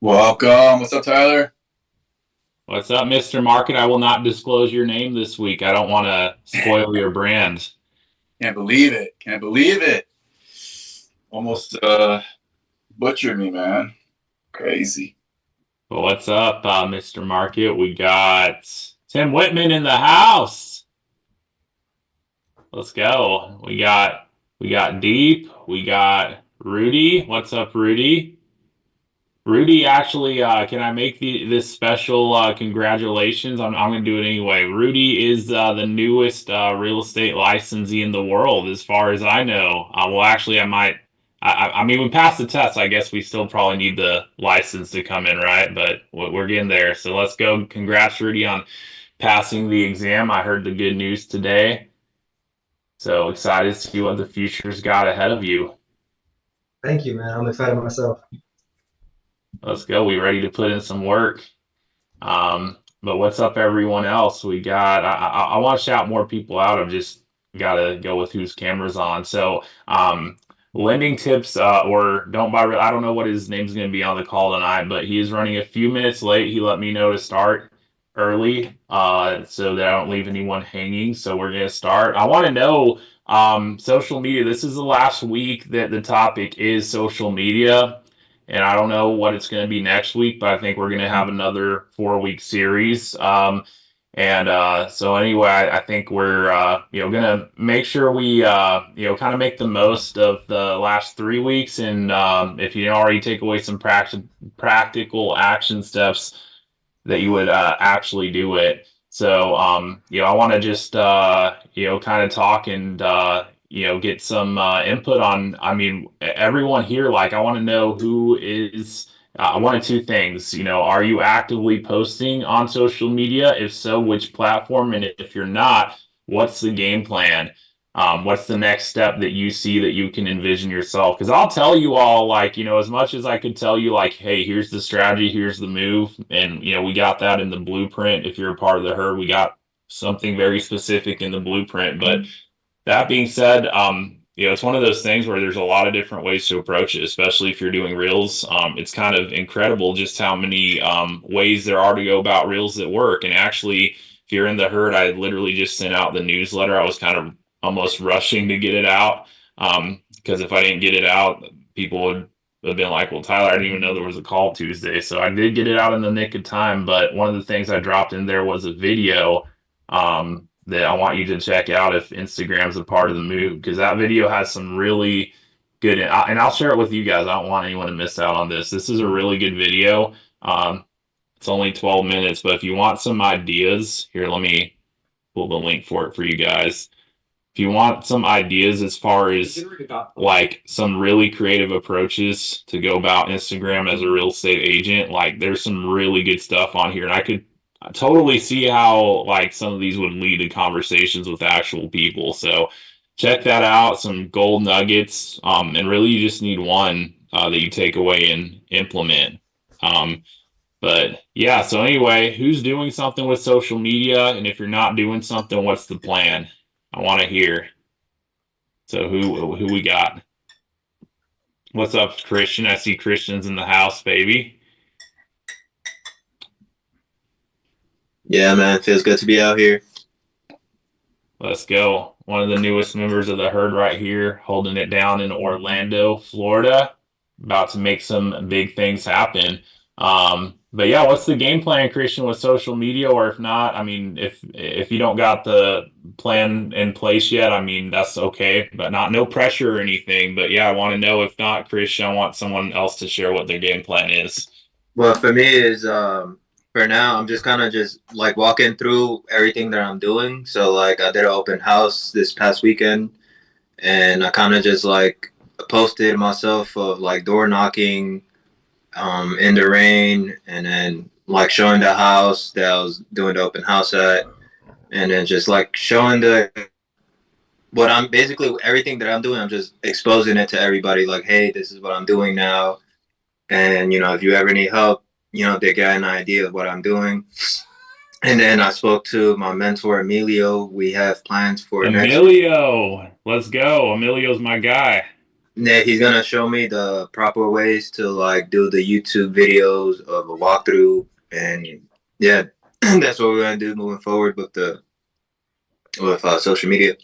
Welcome. What's up, Tyler? What's up, Mr. Market? I will not disclose your name this week. I don't want to spoil your brand. Can't believe it. Can't believe it. Almost butchered me, man. Crazy. But what's up, Mr. Market? We got Tim Whitman in the house. Let's go. We got Deep. We got Rudy. What's up, Rudy? Rudy, actually, can I make this special congratulations? I'm going to do it anyway. Rudy is the newest real estate licensee in the world, as far as I know. Well, actually, I might. I mean, we passed the test. I guess we still probably need the license to come in, right? But we're getting there. So let's go. Congrats, Rudy, on passing the exam. I heard the good news today. So excited to see what the future's got ahead of you. Thank you, man. I'm excited myself. Let's go. We ready to put in some work. But what's up, everyone else? We got. I want to shout more people out. I've just got to go with whose camera's on. So, lending tips or don't buy. I don't know what his name's going to be on the call tonight, but he is running a few minutes late. He let me know to start early, so that I don't leave anyone hanging. So we're going to start. I want to know, social media. This is the last week that the topic is social media. And I don't know what it's going to be next week, but I think we're going to have another 4 week series. So anyway, I think we're going to make sure we kind of make the most of the last 3 weeks, and if you didn't already take away some practical action steps that you would actually do it. So, I want to just, kind of talk and, get some input on, I mean, everyone here, like, I want to know who is, one of two things, are you actively posting on social media? If so, which platform? And if you're not, what's the game plan? What's the next step that you see that you can envision yourself? Because I'll tell you all, like, as much as I could tell you, like, hey, here's the strategy, here's the move, and we got that in the blueprint. If you're a part of the herd, we got something very specific in the blueprint. But that being said, it's one of those things where there's a lot of different ways to approach it, especially if you're doing reels. It's kind of incredible just how many ways there are to go about reels that work. And actually, if you're in the herd, I literally just sent out the newsletter. I was kind of almost rushing to get it out, because if I didn't get it out, people would have been like, well, Tyler, I didn't even know there was a call Tuesday. So I did get it out in the nick of time. But one of the things I dropped in there was a video, that I want you to check out if Instagram's a part of the move, because that video has some really good, and I'll share it with you guys. I don't want anyone to miss out on this. This is a really good video. It's only 12 minutes, but if you want some ideas, here, let me pull the link for it for you guys. If you want some ideas as far as like some really creative approaches to go about Instagram as a real estate agent, like there's some really good stuff on here. And I could totally see how like some of these would lead to conversations with actual people. So check that out, some gold nuggets. And really you just need one that you take away and implement. But yeah, so anyway, who's doing something with social media? And if you're not doing something, what's the plan? I want to hear. So who we got? What's up, Christian? I see Christian's in the house, baby. Yeah, man, feels good to be out here. Let's go. One of the newest members of the herd right here, holding it down in Orlando, Florida. About to make some big things happen. But yeah, what's the game plan, Christian, with social media? Or if not, I mean, if you don't got the plan in place yet, I mean, that's okay, but not no pressure or anything. But yeah, I want to know. If not, Christian, I want someone else to share what their game plan is. Well, for me is for now I'm just kind of just like walking through everything that I'm doing. So like I did an open house this past weekend, and I kind of just like posted myself of like door knocking in the rain, and then like showing the house that I was doing the open house at, and then just like showing the what I'm basically everything that I'm doing. I'm just exposing it to everybody. Like, hey, this is what I'm doing now. And, if you ever need help, they get an idea of what I'm doing. And then I spoke to my mentor, Emilio. We have plans for next. Emilio, let's go. Emilio's my guy. Yeah, he's gonna show me the proper ways to like do the YouTube videos of a walkthrough, and yeah, that's what we're gonna do moving forward with the with social media.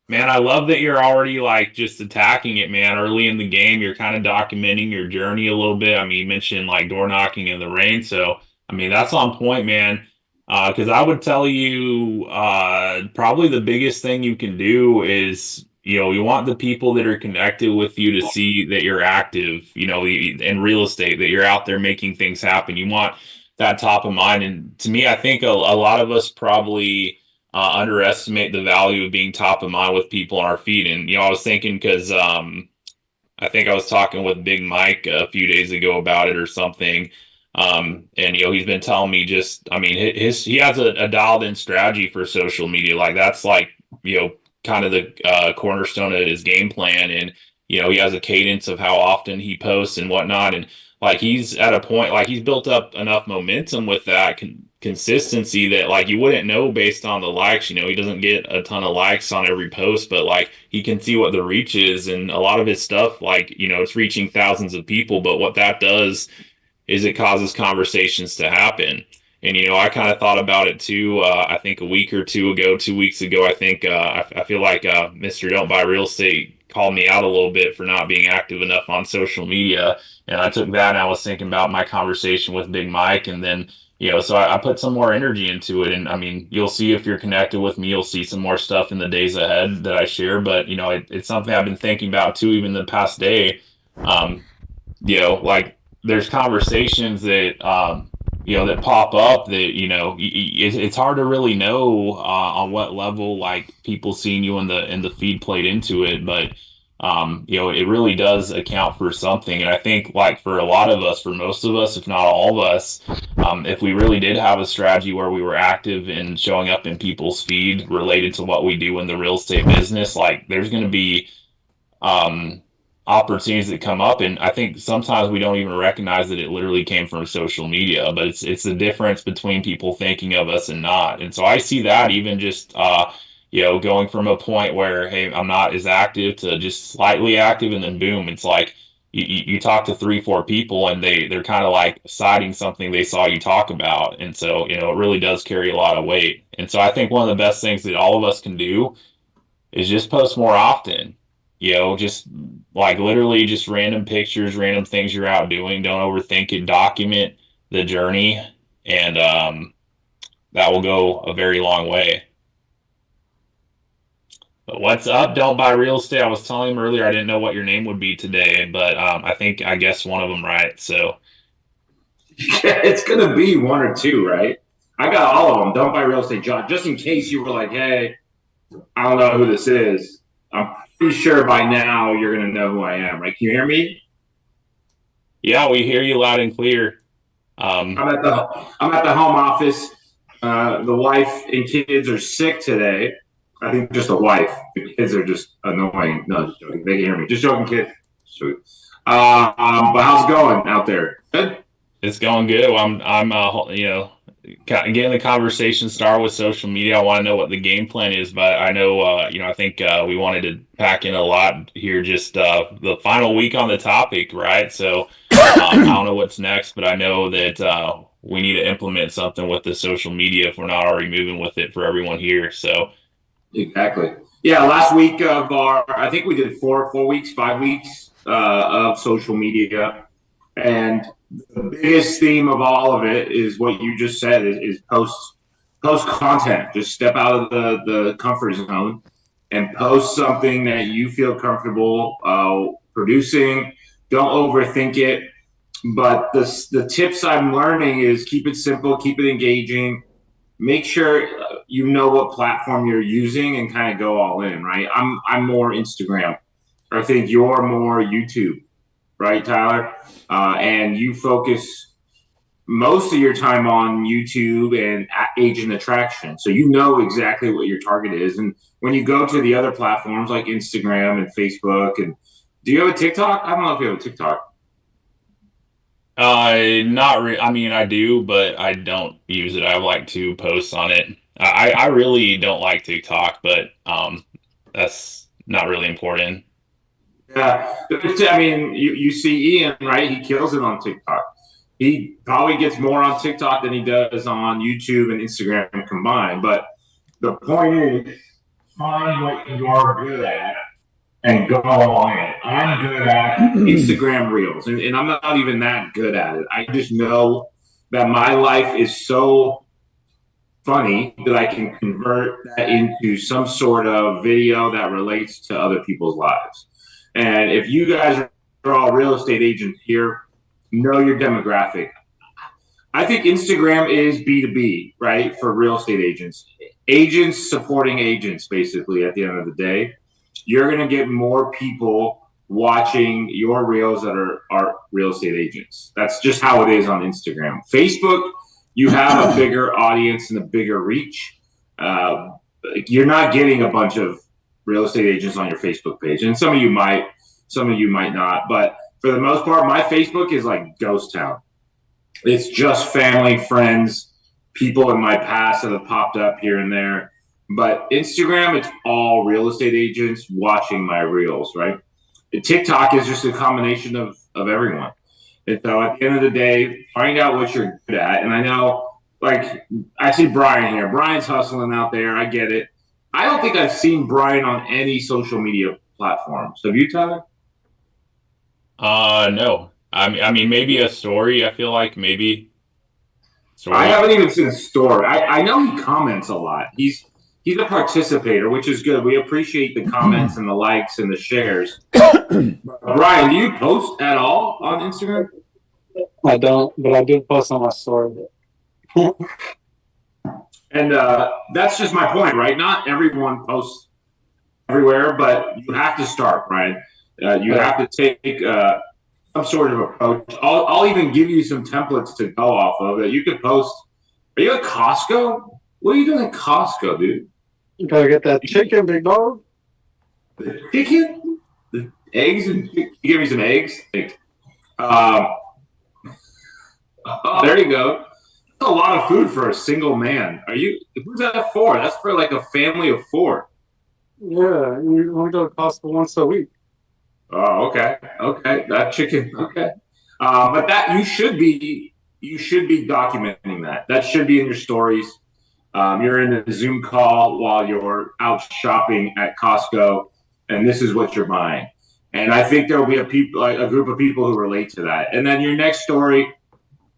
Man, I love that you're already like just attacking it, man. Early in the game, you're kind of documenting your journey a little bit. I mean, you mentioned like door knocking in the rain, so I mean that's on point, man. Because I would tell you, probably the biggest thing you can do is, you want the people that are connected with you to see that you're active, in real estate, that you're out there making things happen. You want that top of mind, and to me, I think a lot of us probably underestimate the value of being top of mind with people on our feet. And I was thinking because I think I was talking with Big Mike a few days ago about it or something. And he's been telling me just, I mean, he has a dialed in strategy for social media. Like that's like, kind of the cornerstone of his game plan. And, he has a cadence of how often he posts and whatnot. And like he's at a point, like he's built up enough momentum with that consistency that like you wouldn't know based on the likes. He doesn't get a ton of likes on every post, but like he can see what the reach is, and a lot of his stuff, like it's reaching thousands of people. But what that does is it causes conversations to happen. And I kind of thought about it too. I think a week or two ago, 2 weeks ago, I think I feel like Mr. Don't Buy Real Estate called me out a little bit for not being active enough on social media. And I took that and I was thinking about my conversation with Big Mike, and then so I put some more energy into it. And I mean, you'll see if you're connected with me, you'll see some more stuff in the days ahead that I share. But it's something I've been thinking about too, even the past day. Um, like there's conversations that that pop up that it's hard to really know on what level like people seeing you in the feed played into it, but it really does account for something. And I think like for a lot of us, for most of us, if not all of us, if we really did have a strategy where we were active in showing up in people's feed related to what we do in the real estate business, like there's going to be um, opportunities that come up, and I think sometimes we don't even recognize that it literally came from social media. But it's the difference between people thinking of us and not. And so I see that even just going from a point where hey, I'm not as active to just slightly active, and then boom, it's like you talk to 3 4 people and they're kind of like citing something they saw you talk about. And so it really does carry a lot of weight. And so I think one of the best things that all of us can do is just post more often. Just like literally just random pictures, random things you're out doing. Don't overthink it. Document the journey, and that will go a very long way. But what's up? Don't buy real estate. I was telling him earlier I didn't know what your name would be today, but I guessed one of them right. So It's gonna be one or two, right? I got all of them. Don't buy real estate, John. Just in case you were like, hey, I don't know who this is. I'm pretty sure by now you're gonna know who I am, right? Can you hear me? yeah, we hear you loud and clear. I'm at the home office. The wife and kids are sick today. I think just the wife. The kids are just annoying. No, just joking. They can hear me. Just joking, kid. Just joking. But how's it going out there? Good. It's going good. I'm getting the conversation started with social media. I want to know what the game plan is, but I know I think we wanted to pack in a lot here. Just the final week on the topic, right? So I don't know what's next, but I know that we need to implement something with the social media if we're not already moving with it for everyone here. So Exactly. Yeah, last week of I think we did 4 weeks, 5 weeks of social media, and the biggest theme of all of it is what you just said: is post content. Just step out of the comfort zone and post something that you feel comfortable producing. Don't overthink it. But the tips I'm learning is keep it simple, keep it engaging, make sure you know what platform you're using and kind of go all in, right? I'm more Instagram. I think you're more YouTube, right, Tyler? And you focus most of your time on YouTube and agent attraction. So you know exactly what your target is. And when you go to the other platforms like Instagram and Facebook, and do you have a TikTok? I don't know if you have a TikTok. not I mean, I do, but I don't use it. I like to post on it. I really don't like TikTok, but that's not really important. Yeah, I mean, you see Ian, right? He kills it on TikTok. He probably gets more on TikTok than he does on YouTube and Instagram combined. But the point is, find what you're good at and go all in. I'm good at Instagram Reels, and I'm not even that good at it. I just know that my life is so funny that I can convert that into some sort of video that relates to other people's lives. And if you guys are all real estate agents here, know your demographic. I think Instagram is B2B, right? For real estate agents. Agents supporting agents, basically, at the end of the day. You're going to get more people watching your reels that are real estate agents. That's just how it is on Instagram. Facebook, you have a bigger audience and a bigger reach. You're not getting a bunch of real estate agents on your Facebook page. And some of you might not. But for the most part, my Facebook is like ghost town. It's just family, friends, people in my past that have popped up here and there. But Instagram, it's all real estate agents watching my reels, right? And TikTok is just a combination of everyone. And so at the end of the day, find out what you're good at. And I know, like, I see Brian here. Brian's hustling out there. I get it. I don't think I've seen Brian on any social media platforms. Have you, Tyler? No. I mean, maybe a story. I feel like maybe. Story. I haven't even seen a story. I know he comments a lot. He's a participator, which is good. We appreciate the comments and the likes and the shares. Brian, do you post at all on Instagram? I don't, but I do post on my story. And that's just my point, right? Not everyone posts everywhere, but you have to start, Brian. You have to take some sort of approach. I'll even give you some templates to go off of that you could post. Are you at Costco? What are you doing at Costco, dude? You gotta get that chicken, big dog. The chicken? The eggs? And you give me some eggs? Thanks. There you go. That's a lot of food for a single man. Who's that for? That's for like a family of 4. Yeah, we only go to Costco once a week. Oh, okay. That chicken. Okay. But that you should be documenting that. That should be in your stories. You're in a Zoom call while you're out shopping at Costco, and this is what you're buying. And I think there will be a group of people who relate to that. And then your next story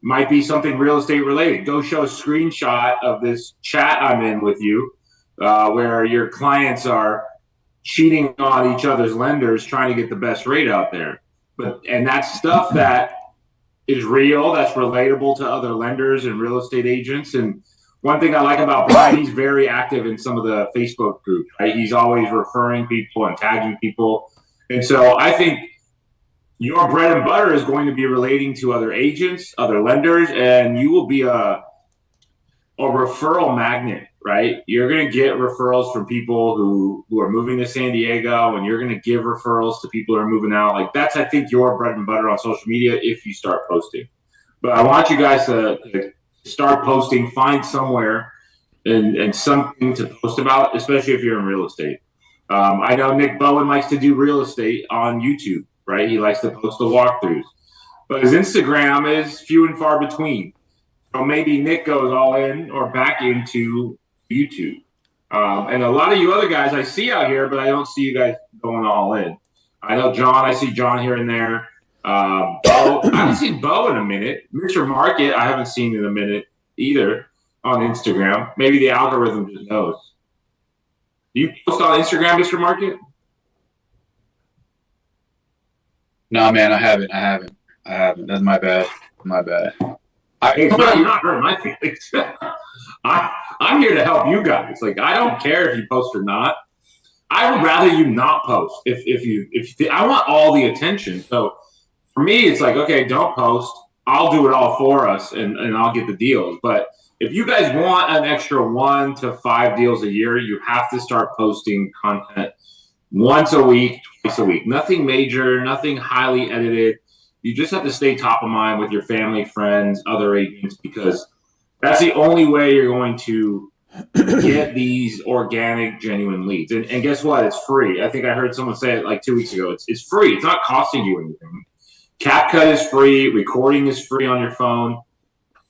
might be something real estate related. Go show a screenshot of this chat I'm in with you, where your clients are cheating on each other's lenders, trying to get the best rate out there. And that's stuff that is real, that's relatable to other lenders and real estate agents. And one thing I like about Brian, he's very active in some of the Facebook groups, right? He's always referring people and tagging people. And so I think your bread and butter is going to be relating to other agents, other lenders, and you will be a referral magnet, right? You're going to get referrals from people who are moving to San Diego, and you're going to give referrals to people who are moving out. Like that's, I think, your bread and butter on social media if you start posting. But I want you guys to start posting, find somewhere and something to post about, especially if you're in real estate. I know Nick Bowen likes to do real estate on YouTube, right? He likes to post the walkthroughs. But his Instagram is few and far between. So maybe Nick goes all in or back into YouTube. And a lot of you other guys I see out here, but I don't see you guys going all in. I know John, I see John here and there. Bo, I haven't seen Bo in a minute. Mr. Market, I haven't seen in a minute either on Instagram. Maybe the algorithm just knows. Do you post on Instagram, Mr. Market? No, man, I haven't. That's my bad. You're not hurting my feelings. I'm here to help you guys. Like, I don't care if you post or not. I would rather you not post. If I want all the attention. So for me, it's like, okay, don't post. I'll do it all for us, and I'll get the deals. But if you guys want an extra 1 to 5 deals a year, you have to start posting content once a week, twice a week. Nothing major, nothing highly edited. You just have to stay top of mind with your family, friends, other agents, because that's the only way you're going to get these organic, genuine leads. And guess what? It's free. I think I heard someone say it like 2 weeks ago. It's free. It's not costing you anything. CapCut is free. Recording is free on your phone.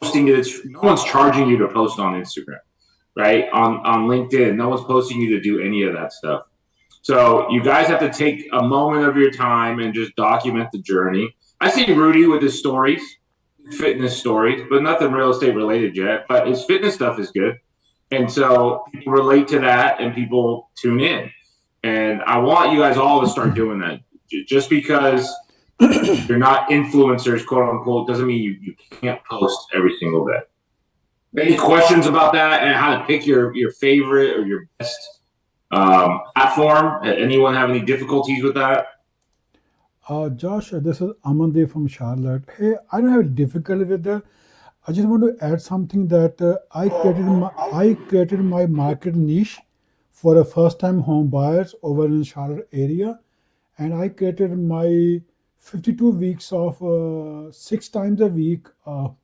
Posting it, no one's charging you to post on Instagram, right? On LinkedIn, no one's posting you to do any of that stuff. So you guys have to take a moment of your time and just document the journey. I see Rudy with his stories, fitness stories, but nothing real estate related yet. But his fitness stuff is good. And so people relate to that and people tune in. And I want you guys all to start doing that. Just because you're not influencers, quote unquote, doesn't mean you can't post every single day. Any questions about that and how to pick your favorite or your best platform? Anyone have any difficulties with that? Josh, this is Amandeep from Charlotte. Hey, I don't have difficulty with that. I just want to add something that I created my market niche for a first-time home buyers over in Charlotte area, and I created my 52 weeks of 6 times a week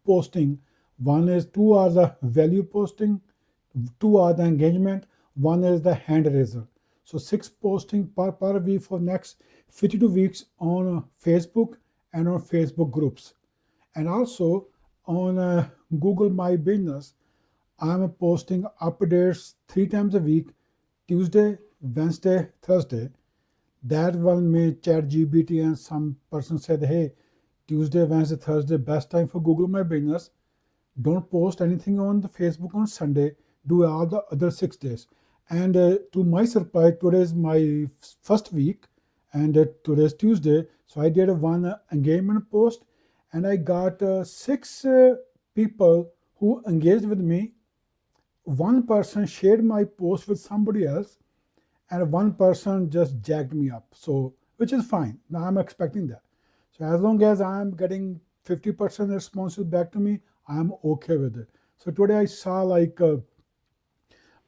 posting. Two are the value posting, two are the engagement, one is the hand raiser. So 6 posting per week for next 52 weeks on Facebook and on Facebook groups. And also on Google My Business, I'm posting updates 3 times a week, Tuesday, Wednesday, Thursday. That one may ChatGPT and some person said, hey, Tuesday, Wednesday, Thursday, best time for Google My Business. Don't post anything on the Facebook on Sunday. Do all the other 6 days. And to my surprise, today is my first week, and today is Tuesday. So I did one engagement post, and I got 6 people who engaged with me. One person shared my post with somebody else, and one person just jacked me up. So, which is fine. Now I'm expecting that. So as long as I'm getting 50% responses back to me, I'm okay with it. So today I saw like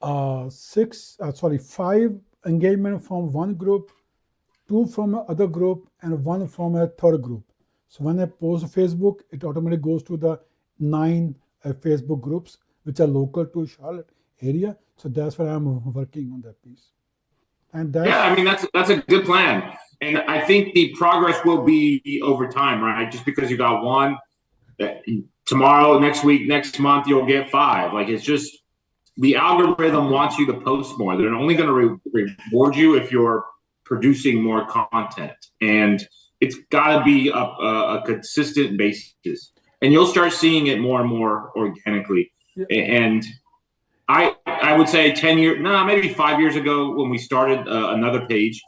5 engagement from one group, 2 from another group, and 1 from a third group. So when I post Facebook, it automatically goes to the 9 Facebook groups which are local to Charlotte area. So that's why I'm working on that piece. And that's a good plan. And I think the progress will be over time, right? Just because you got one, tomorrow, next week, next month, you'll get 5. Like, it's just the algorithm wants you to post more. They're only going to reward you if you're producing more content, and it's got to be a consistent basis. And you'll start seeing it more and more organically. Yeah. And I would say 10 years, maybe 5 years ago when we started another page,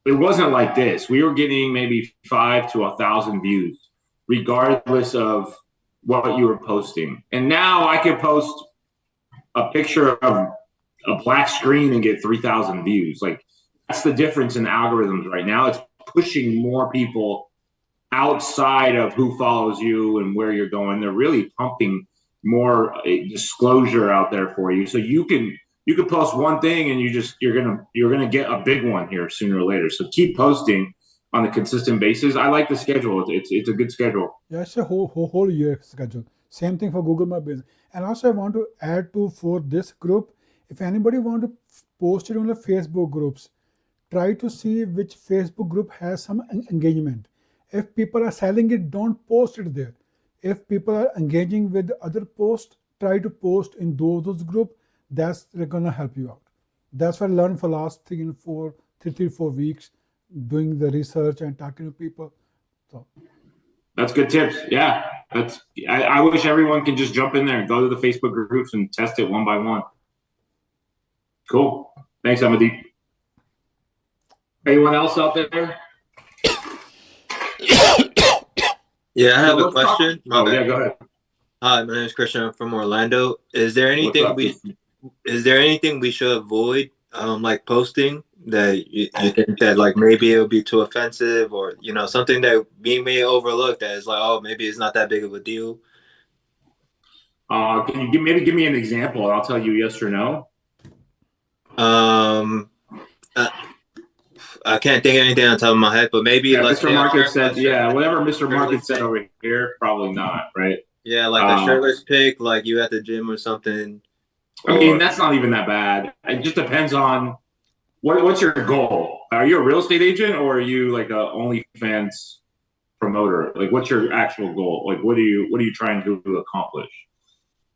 it wasn't like this. We were getting maybe 5 to 1,000 views, regardless of what you were posting. And now I can post a picture of a black screen and get 3,000 views. Like, that's the difference in algorithms right now. It's pushing more people outside of who follows you and where you're going. They're really pumping more disclosure out there for you, so you can post one thing and you're gonna get a big one here sooner or later. So keep posting on a consistent basis. I like the schedule. It's a good schedule. Yeah, it's a whole year schedule. Same thing for Google My Business. And also I want to add for this group, if anybody want to post it on the Facebook groups, try to see which Facebook group has some engagement. If people are selling it, don't post it there. If people are engaging with other posts, try to post in those groups. That's gonna help you out. That's what I learned for last 3 to 4 weeks, doing the research and talking to people. So that's good tips. Yeah, I wish everyone can just jump in there and go to the Facebook groups and test it one by one. Cool. Thanks, Amandeep. Anyone else out there? Yeah, I have a question. Yeah, go ahead. Hi, my name is Christian. I'm from Orlando. Is there anything we should avoid, like posting that you think that like maybe it'll be too offensive, or something that we may overlook that is like, oh, maybe it's not that big of a deal? Can you give me an example? And I'll tell you yes or no. I can't think of anything on top of my head, but maybe like Mr. Market said, whatever Mr. Market said over here, probably not, right? Yeah, like a shirtless pic, like you at the gym or something. I mean, that's not even that bad. It just depends on what's your goal. Are you a real estate agent or are you like a OnlyFans promoter? Like, what's your actual goal? Like, what are you trying to accomplish?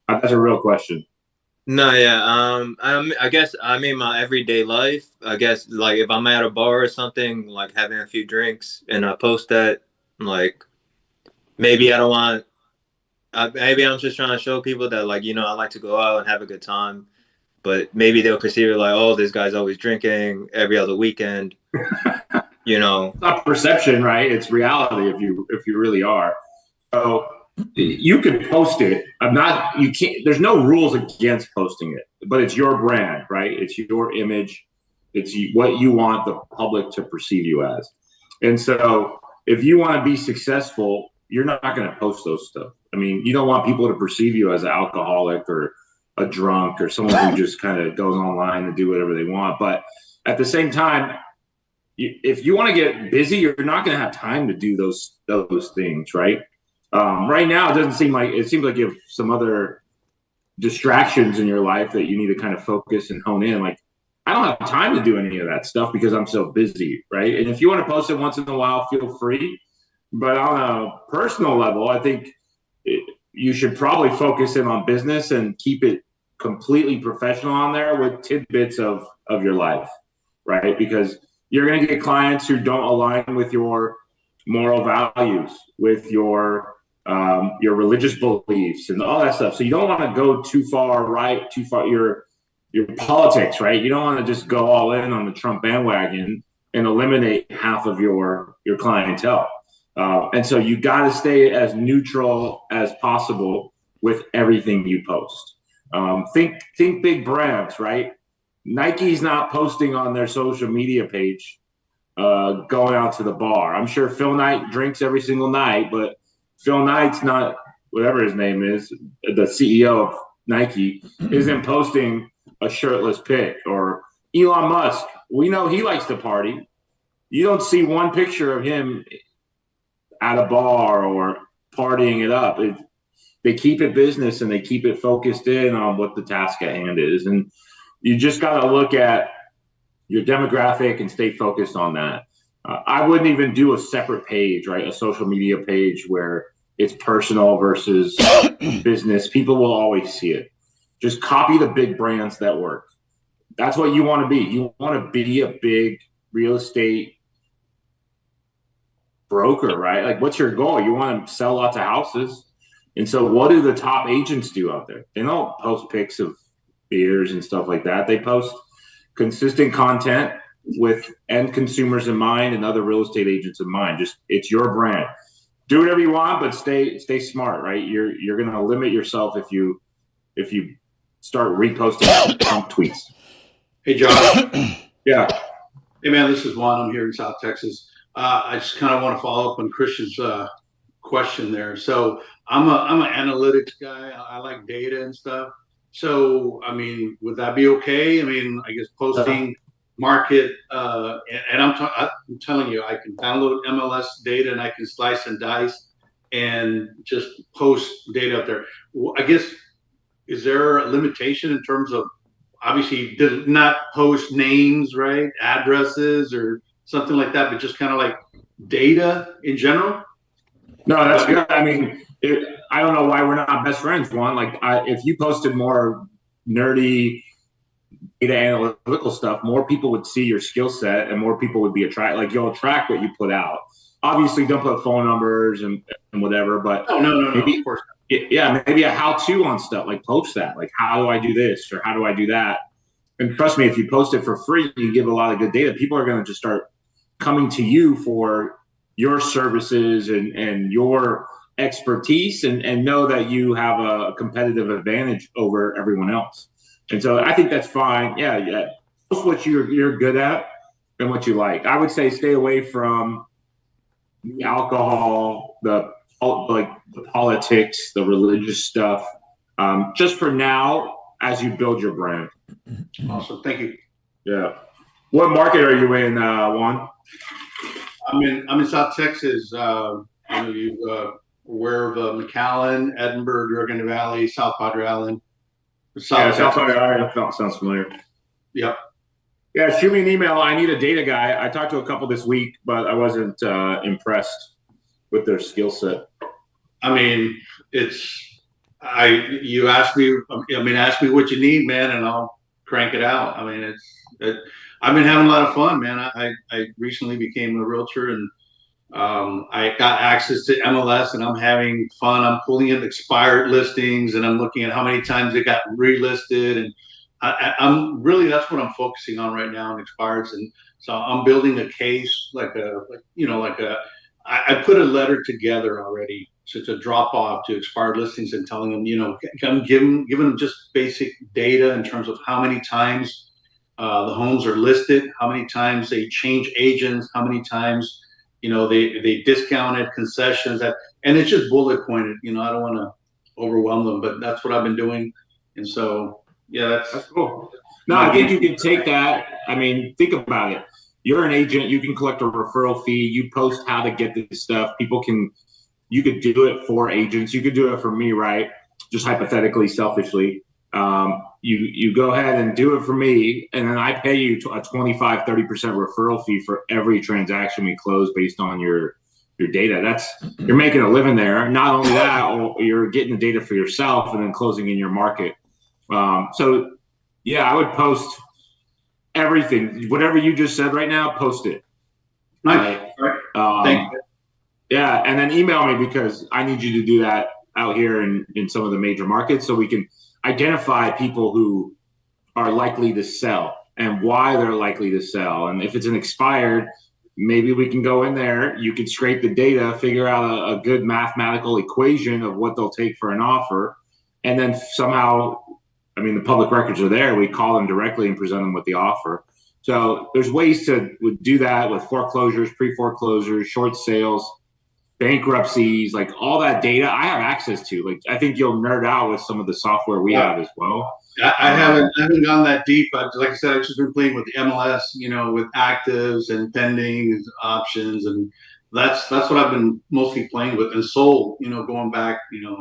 That's a real question. No, yeah. I guess I mean my everyday life. I guess like if I'm at a bar or something, like having a few drinks, and I post that, like maybe I don't want. Maybe I'm just trying to show people that like I like to go out and have a good time, but maybe they'll perceive it like, oh, this guy's always drinking every other weekend. It's not perception, right? It's reality if you really are. So you can post it. I'm not. You can't. There's no rules against posting it, but it's your brand, right? It's your image. It's what you want the public to perceive you as. And so, if you want to be successful, you're not going to post those stuff. I mean, you don't want people to perceive you as an alcoholic or a drunk or someone who just kind of goes online and do whatever they want. But at the same time, if you want to get busy, you're not going to have time to do those things, right? Right now, it seems like you have some other distractions in your life that you need to kind of focus and hone in. Like, I don't have time to do any of that stuff because I'm so busy, right? And if you want to post it once in a while, feel free. But on a personal level, I think you should probably focus in on business and keep it completely professional on there with tidbits of your life, right? Because you're going to get clients who don't align with your moral values, with your religious beliefs, and all that stuff. So you don't want to go too far right, too far your politics, right? You don't want to just go all in on the Trump bandwagon and eliminate half of your clientele. And so you got to stay as neutral as possible with everything you post. Think big brands, right? Nike's not posting on their social media page going out to the bar. I'm sure Phil Knight drinks every single night, but Phil Knight's not, whatever his name is, the CEO of Nike, isn't posting a shirtless pic. Or Elon Musk, we know he likes to party. You don't see one picture of him at a bar or partying it up. They keep it business and they keep it focused in on what the task at hand is. And you just got to look at your demographic and stay focused on that. I wouldn't even do a separate page, right? A social media page where it's personal versus business. People will always see it. Just copy the big brands that work. That's what you want to be. You want to be a big real estate broker, right? Like, what's your goal? You want to sell lots of houses. And so what do the top agents do out there? They don't post pics of beers and stuff like that. They post consistent content with end consumers in mind and other real estate agents in mind. Just, it's your brand. Do whatever you want, but stay smart, right? You're going to limit yourself if you start reposting Trump tweets. Hey, Josh. Yeah. Hey, man, this is Juan. I'm here in South Texas. I just kind of want to follow up on Christian's question there. So I'm an analytics guy. I like data and stuff. So, I mean, would that be okay? I mean, I guess posting market, and I'm telling you, I can download MLS data and I can slice and dice and just post data up there. I guess, is there a limitation in terms of, obviously did not post names, right? Addresses or something like that, but just kind of like data in general? No, that's good. I mean, I don't know why we're not best friends, Juan. Like, if you posted more nerdy data analytical stuff, more people would see your skill set and more people would be attracted. Like, you'll attract what you put out. Obviously, don't put phone numbers and whatever, but no, maybe, of course not. Yeah, maybe a how-to on stuff. Like, post that. Like, how do I do this or how do I do that? And trust me, if you post it for free, you give a lot of good data. People are going to just start coming to you for your services and your expertise and know that you have a competitive advantage over everyone else. And so I think that's fine. Yeah. Post what you're good at and what you like. I would say stay away from the alcohol, the politics, the religious stuff, just for now as you build your brand. Awesome. Thank you. Yeah. What market are you in, Juan? I'm in South Texas. Are you aware of McAllen, Edinburgh, Dragon Valley, South Padre Island? South Texas. Sounds familiar. Yep. Yeah, shoot me an email. I need a data guy. I talked to a couple this week, but I wasn't impressed with their skill set. I mean, you ask me, ask me what you need, man, and I'll crank it out. I mean, I've been having a lot of fun, man. I recently became a realtor, and I got access to MLS, and I'm having fun. I'm pulling in expired listings, and I'm looking at how many times they got relisted, and I'm really, that's what I'm focusing on right now, in expireds. And so I'm building a case, I put a letter together already to drop off to expired listings, and telling them, I'm giving them just basic data in terms of how many times the homes are listed, how many times they change agents, how many times they discounted concessions, and it's just bullet pointed. I don't want to overwhelm them, but that's what I've been doing. And so yeah, that's cool. No, I think you can take that. I mean, think about it. You're an agent. You can collect a referral fee. You post how to get this stuff. You could do it for agents. You could do it for me, right? Just hypothetically, selfishly. You go ahead and do it for me, and then I pay you a 25-30% referral fee for every transaction we close based on your data. You're making a living there. Not only that, you're getting the data for yourself and then closing in your market. So yeah, I would post everything. Whatever you just said right now, post it. Nice. Right. Thank you. Yeah, and then email me, because I need you to do that out here in some of the major markets, so we can identify people who are likely to sell and why they're likely to sell. And if it's an expired, maybe we can go in there. You can scrape the data, figure out a good mathematical equation of what they'll take for an offer, and then somehow, the public records are there. We call them directly and present them with the offer. So there's ways to do that with foreclosures, pre-foreclosures, short sales, bankruptcies, like all that data I have access to. Like, I think you'll nerd out with some of the software we have as well. I haven't gone that deep. Like I said, I've just been playing with the MLS, with actives and pending options, and that's what I've been mostly playing with. And sold, going back,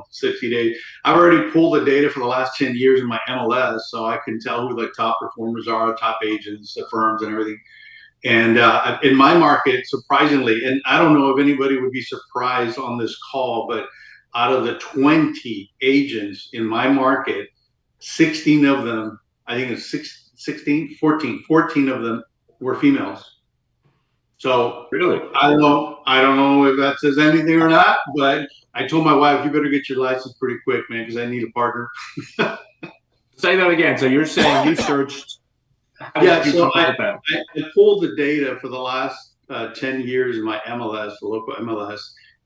60 days. I've already pulled the data for the last 10 years in my MLS, so I can tell who the top performers are, top agents, the firms, and everything. And in my market, surprisingly, and I don't know if anybody would be surprised on this call, but out of the 20 agents in my market, 16 of them, I think it's 14 of them were females. So really, I don't know if that says anything or not, but I told my wife, you better get your license pretty quick, man, because I need a partner. Say that again. So you're saying you searched. Yeah, so I pulled the data for the last 10 years in my MLS, the local MLS,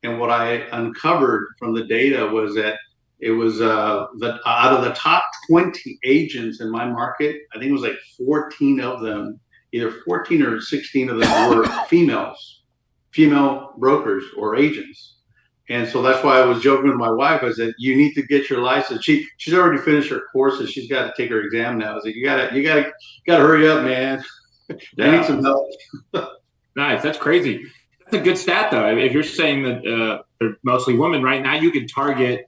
and what I uncovered from the data was that it was that out of the top 20 agents in my market, I think it was like 14 of them, either 14 or 16 of them were female brokers or agents. And so that's why I was joking with my wife. I said, you need to get your license. She's already finished her courses. She's got to take her exam now. I said, you gotta hurry up, man. Yeah. I need some help. Nice. That's crazy. That's a good stat, though. If you're saying that they're mostly women right now, you can target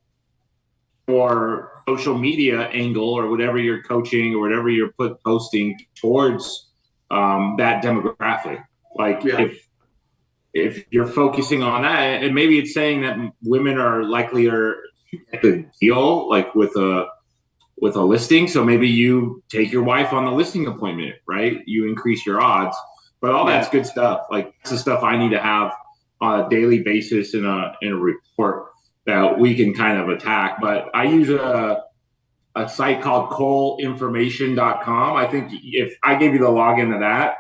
for social media angle or whatever you're coaching or whatever you're posting towards that demographic. Like, yeah. If you're focusing on that, and maybe it's saying that women are likelier to get the deal, like with a listing. So maybe you take your wife on the listing appointment, right? You increase your odds. But all that's good stuff. Like, it's the stuff I need to have on a daily basis in a report that we can kind of attack. But I use a site called coleinformation.com. I think if I gave you the login to that,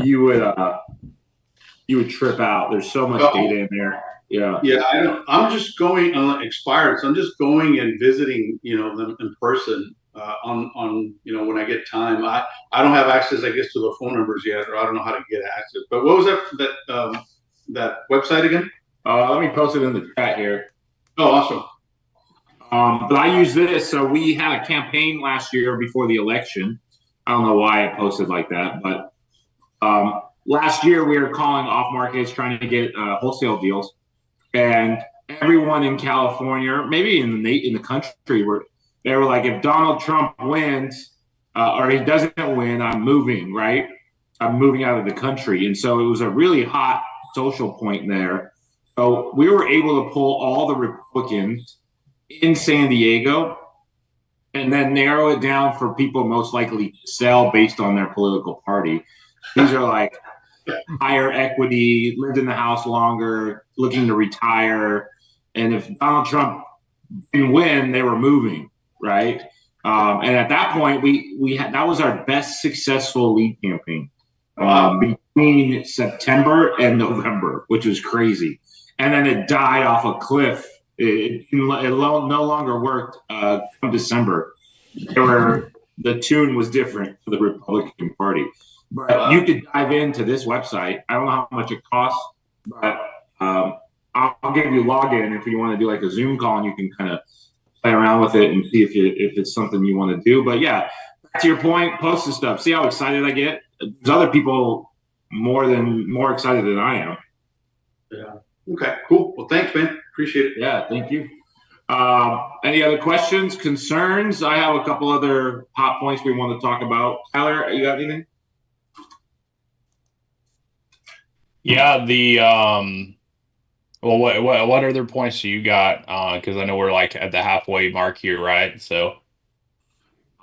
you would trip out. There's so much data in there. Yeah. Yeah, I'm just going on expired. So I'm just going and visiting, them in person on when I get time. I don't have access, I guess, to the phone numbers yet, or I don't know how to get access. But what was that website again? Let me post it in the chat here. Oh, awesome. But I use this. So we had a campaign last year before the election. I don't know why I posted like that, but last year we were calling off markets, trying to get wholesale deals, and everyone in California, maybe in the country, they were like, if Donald Trump wins or he doesn't win, I'm moving, right? I'm moving out of the country. And so it was a really hot social point there. So we were able to pull all the Republicans in San Diego and then narrow it down for people most likely to sell based on their political party. These are like higher equity, lived in the house longer, looking to retire. And if Donald Trump didn't win, they were moving, right? And at that point, we had that was our best successful lead campaign between September and November, which was crazy. And then it died off a cliff. It no longer worked come December. The tune was different for the Republican Party. But you could dive into this website. I don't know how much it costs, but I'll give you a login if you want to do like a Zoom call, and you can kind of play around with it and see if it's something you want to do. But yeah, back to your point, post the stuff. See how excited I get. There's other people more excited than I am. Yeah. Okay. Cool. Well, thanks, man. Appreciate it. Yeah. Thank you. Any other questions, concerns? I have a couple other hot points we want to talk about. Tyler, you got anything? Yeah, well, what other points do you got? Because I know we're like at the halfway mark here, right? So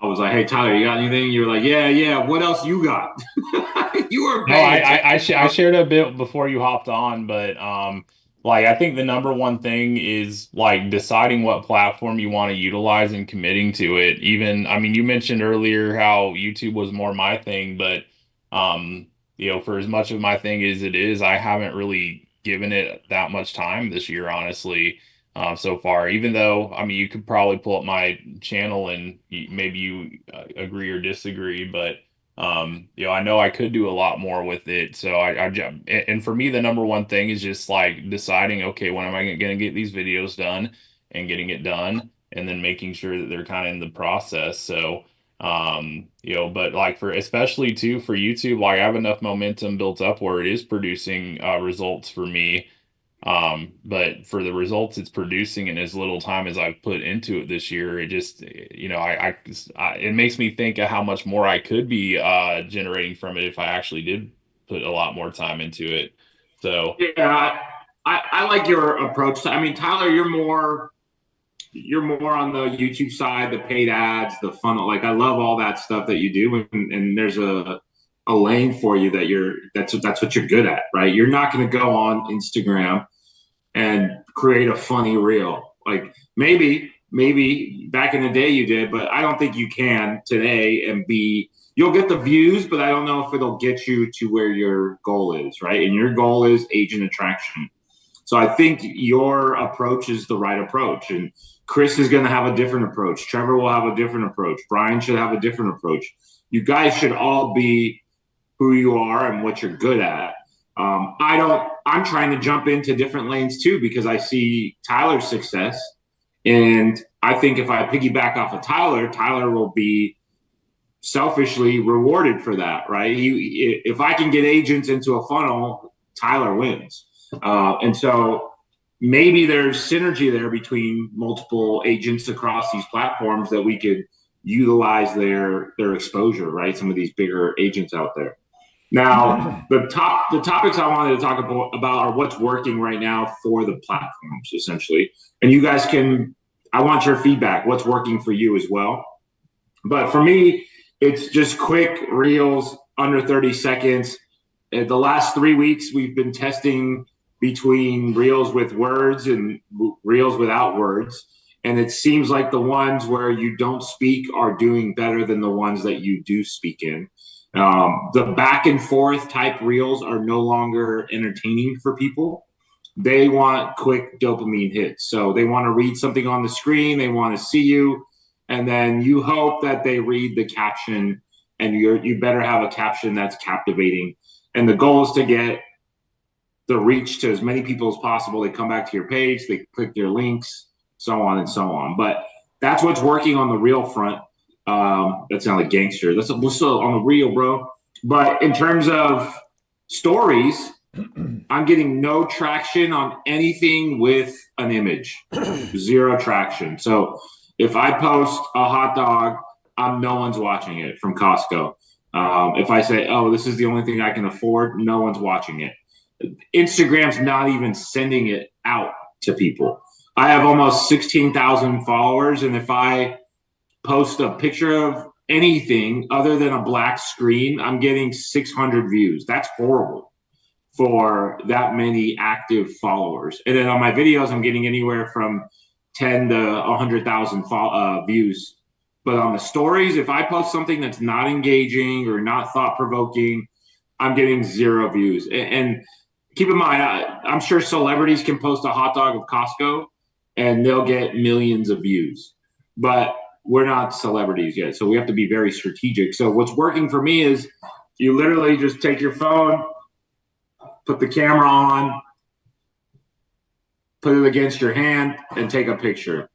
I was like, hey, Tyler, you got anything? You were like, yeah. What else you got? You were no, I shared a bit before you hopped on, but like I think the number one thing is like deciding what platform you want to utilize and committing to it. Even, I mean, you mentioned earlier how YouTube was more my thing, but for as much of my thing as it is, I haven't really given it that much time this year, honestly, so far. Even though, I mean, you could probably pull up my channel and maybe you agree or disagree, but I know I could do a lot more with it. So and for me, the number one thing is just like deciding, okay, when am I going to get these videos done and getting it done, and then making sure that they're kind of in the process. So, but like especially too for YouTube, like I have enough momentum built up where it is producing results for me. But for the results it's producing in as little time as I've put into it this year, it just, it makes me think of how much more I could be generating from it if I actually did put a lot more time into it. So yeah, I like your approach. I mean, Tyler, you're more on the YouTube side, the paid ads, the funnel. Like I love all that stuff that you do, and there's a lane for you that's what you're good at, right? You're not going to go on Instagram and create a funny reel. Like maybe back in the day you did, but I don't think you can today. And you'll get the views, but I don't know if it'll get you to where your goal is, right? And your goal is agent attraction. So I think your approach is the right approach. And Chris is going to have a different approach. Trevor will have a different approach. Brian should have a different approach. You guys should all be who you are and what you're good at. I'm trying to jump into different lanes too, because I see Tyler's success. And I think if I piggyback off of Tyler will be selfishly rewarded for that, right? If I can get agents into a funnel, Tyler wins. And so maybe there's synergy there between multiple agents across these platforms that we could utilize their exposure, right? Some of these bigger agents out there. Now, the topics I wanted to talk about are what's working right now for the platforms, essentially. And you guys I want your feedback. What's working for you as well? But for me, it's just quick reels under 30 seconds. The last 3 weeks, we've been testing between reels with words and reels without words. And it seems like the ones where you don't speak are doing better than the ones that you do speak in. The back and forth type reels are no longer entertaining for people. They want quick dopamine hits. So they want to read something on the screen. They want to see you. And then you hope that they read the caption, and you better have a caption that's captivating. And the goal is to get the reach to as many people as possible. They come back to your page, they click your links, so on and so on. But that's what's working on the reel front. That sounds like gangster. That's still on the reel, bro. But in terms of stories, I'm getting no traction on anything with an image. Zero traction. So If I post a hot dog, no one's watching it from Costco. If I say, oh, this is the only thing I can afford, no one's watching it. Instagram's not even sending it out to people. I have almost 16,000 followers, and if I post a picture of anything other than a black screen, I'm getting 600 views. That's horrible for that many active followers. And then on my videos, I'm getting anywhere from 10 to 100,000 views. But on the stories, if I post something that's not engaging or not thought-provoking, I'm getting 0 views. And keep in mind, I'm sure celebrities can post a hot dog of Costco and they'll get millions of views. But we're not celebrities yet, so we have to be very strategic. So what's working for me is you literally just take your phone, put the camera on, put it against your hand, and take a picture.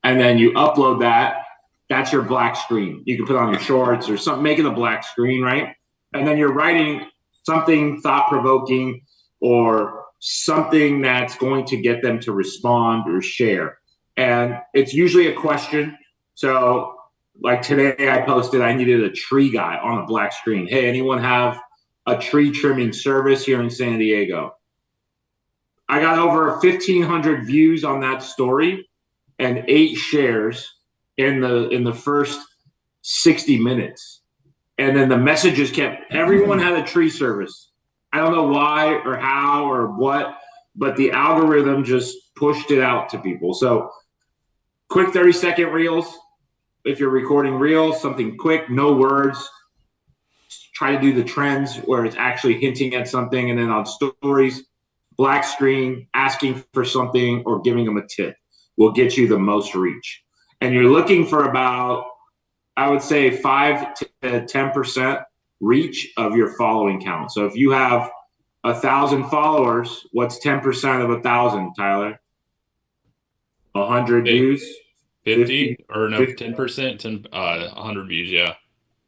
And then you upload that. That's your black screen. You can put on your shorts or something, make it a black screen, right? And then you're writing something thought-provoking or something that's going to get them to respond or share. And it's usually a question. So like today I posted, I needed a tree guy on a black screen. Hey, anyone have a tree trimming service here in San Diego? I got over 1,500 views on that story and 8 shares in the first 60 minutes. And then the messages kept, everyone had a tree service. I don't know why or how or what, but the algorithm just pushed it out to people. So quick 30-second reels. If you're recording reels, something quick, no words. Try to do the trends where it's actually hinting at something. And then on stories, black screen, asking for something or giving them a tip will get you the most reach. And you're looking for about, I would say, 5 to 10% reach of your following count. So if you have 1,000 followers, what's 10% of 1,000, Tyler? 100 views? 50 or no, 50. 10%, 100 views, yeah.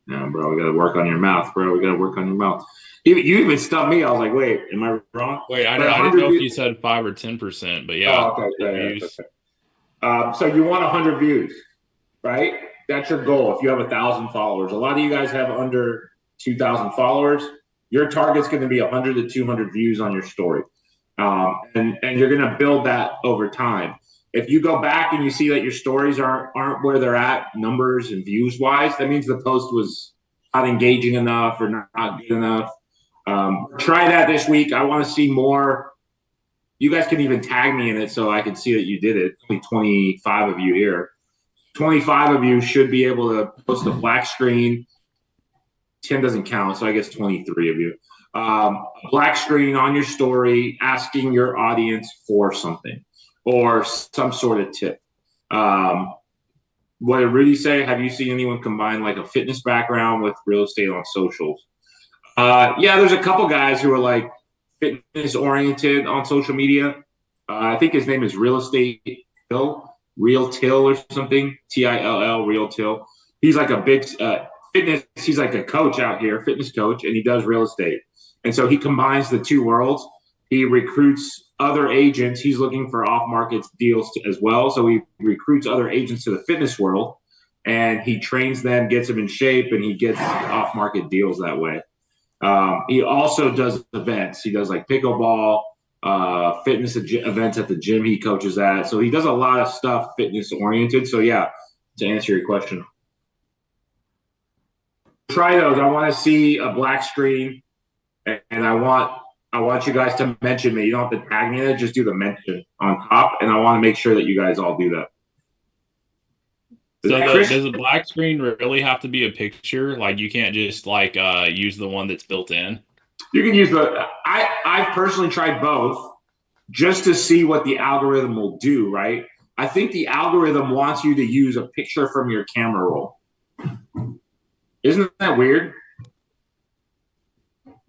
No, bro, we got to work on your mouth, bro. We got to work on your mouth. You even stumped me. I was like, wait, am I wrong? Wait, I But didn't 100 know if views- you said 5 or 10%, but yeah. Oh, okay. Yeah, views. okay. So you want 100 views, right? That's your goal. If you have 1,000 followers, a lot of you guys have under 2,000 followers. Your target's going to be 100 to 200 views on your story, and you're going to build that over time. If you go back and you see that your stories aren't where they're at, numbers and views wise, that means the post was not engaging enough or not good enough. Try that this week. I want to see more. You guys can even tag me in it so I can see that you did it. Only 25 of you here. 25 of you should be able to post a black screen. 10 doesn't count, so I guess 23 of you. Black screen on your story asking your audience for something or some sort of tip. What did Rudy say? Have you seen anyone combine like a fitness background with real estate on socials? Yeah, there's a couple guys who are like fitness oriented on social media. I think his name is Real Estate Till, Real Till or something, Till, Real Till. He's like a big fitness. He's like a coach out here, fitness coach, and he does real estate. And so he combines the two worlds. He recruits other agents. He's looking for off-market deals as well. So he recruits other agents to the fitness world, and he trains them, gets them in shape, and he gets off-market deals that way. He also does events. He does like pickleball, fitness events at the gym he coaches at. So he does a lot of stuff fitness oriented. So yeah, to answer your question, try those. I want to see a black screen, and I want you guys to mention me. You don't have to tag me in it. Just do the mention on top, and I want to make sure that you guys all do that. So does a black screen really have to be a picture? Like you can't just like use the one that's built in? You can use I've personally tried both just to see what the algorithm will do, right? I think the algorithm wants you to use a picture from your camera roll. Isn't that weird?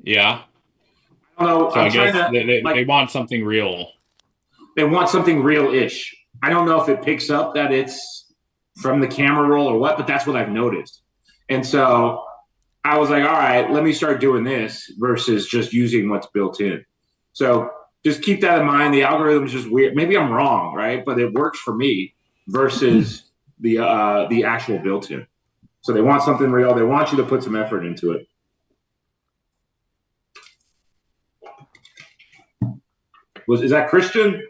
Yeah. I don't know. So I guess they want something real. They want something real-ish. I don't know if it picks up that it's from the camera roll or what, but that's what I've noticed. And so I was like, all right, let me start doing this versus just using what's built in. So just keep that in mind. The algorithm is just weird. Maybe I'm wrong, right? But it works for me. versus the actual built-in. So they want something real. They want you to put some effort into it. Is that Christian?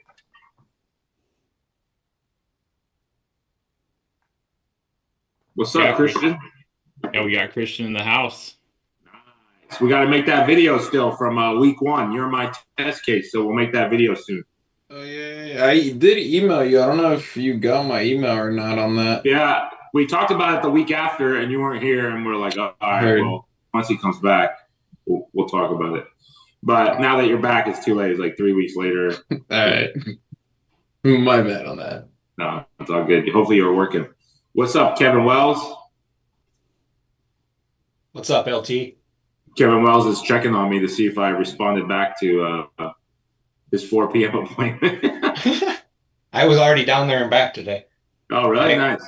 What's up, Christian? Yeah, we got Christian in the house. Nice. We got to make that video still from week 1. You're my test case, so we'll make that video soon. Oh yeah. I did email you. I don't know if you got my email or not on that. Yeah, we talked about it the week after, and you weren't here, and we're like, oh, all right, well, once he comes back, we'll talk about it. But now that you're back, it's too late. It's like 3 weeks later. All right. My bad on that. No, it's all good. Hopefully you're working. What's up, Kevin Wells? What's up, LT? Kevin Wells is checking on me to see if I responded back to his 4 p.m. appointment. I was already down there and back today. Oh, really? Nice.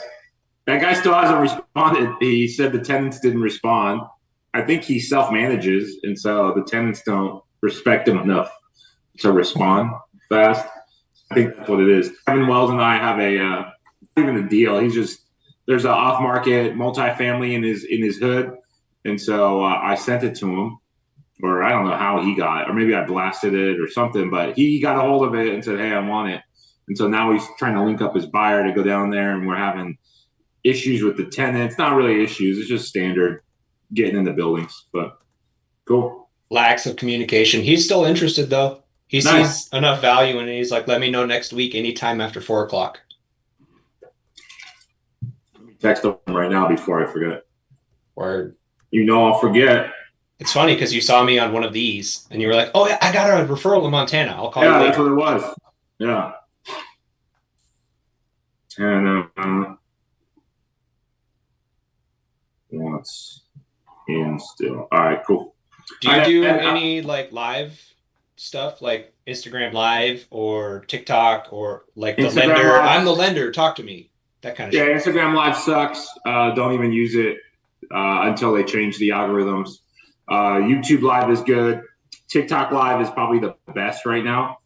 That guy still hasn't responded. He said the tenants didn't respond. I think he self-manages, and so the tenants don't respect him enough to respond fast. I think that's what it is. Kevin Wells and I have even a deal. He's just, there's an off-market multifamily in his hood, and so I sent it to him, or I don't know how he got it, or maybe I blasted it or something, but he got a hold of it and said, hey, I want it. And so now he's trying to link up his buyer to go down there, and we're having issues with the tenants. Not really issues. It's just standard getting in the buildings, but cool. Lacks of communication. He's still interested though. He Nice. sees enough value in it. He's like, let me know next week, anytime after 4 o'clock. Text him right now before I forget. Word. You know I'll forget. It's funny because you saw me on one of these and you were like, oh, yeah, I got a referral in Montana. I'll call you Yeah, that's later. what it was. Yeah. And what's in still. All right, cool. Do you do any like live stuff like Instagram Live or TikTok or like the Instagram lender? Live. I'm the lender. Talk to me. That kind of Yeah, shit. Instagram Live sucks. Don't even use it until they change the algorithms. YouTube Live is good. TikTok Live is probably the best right now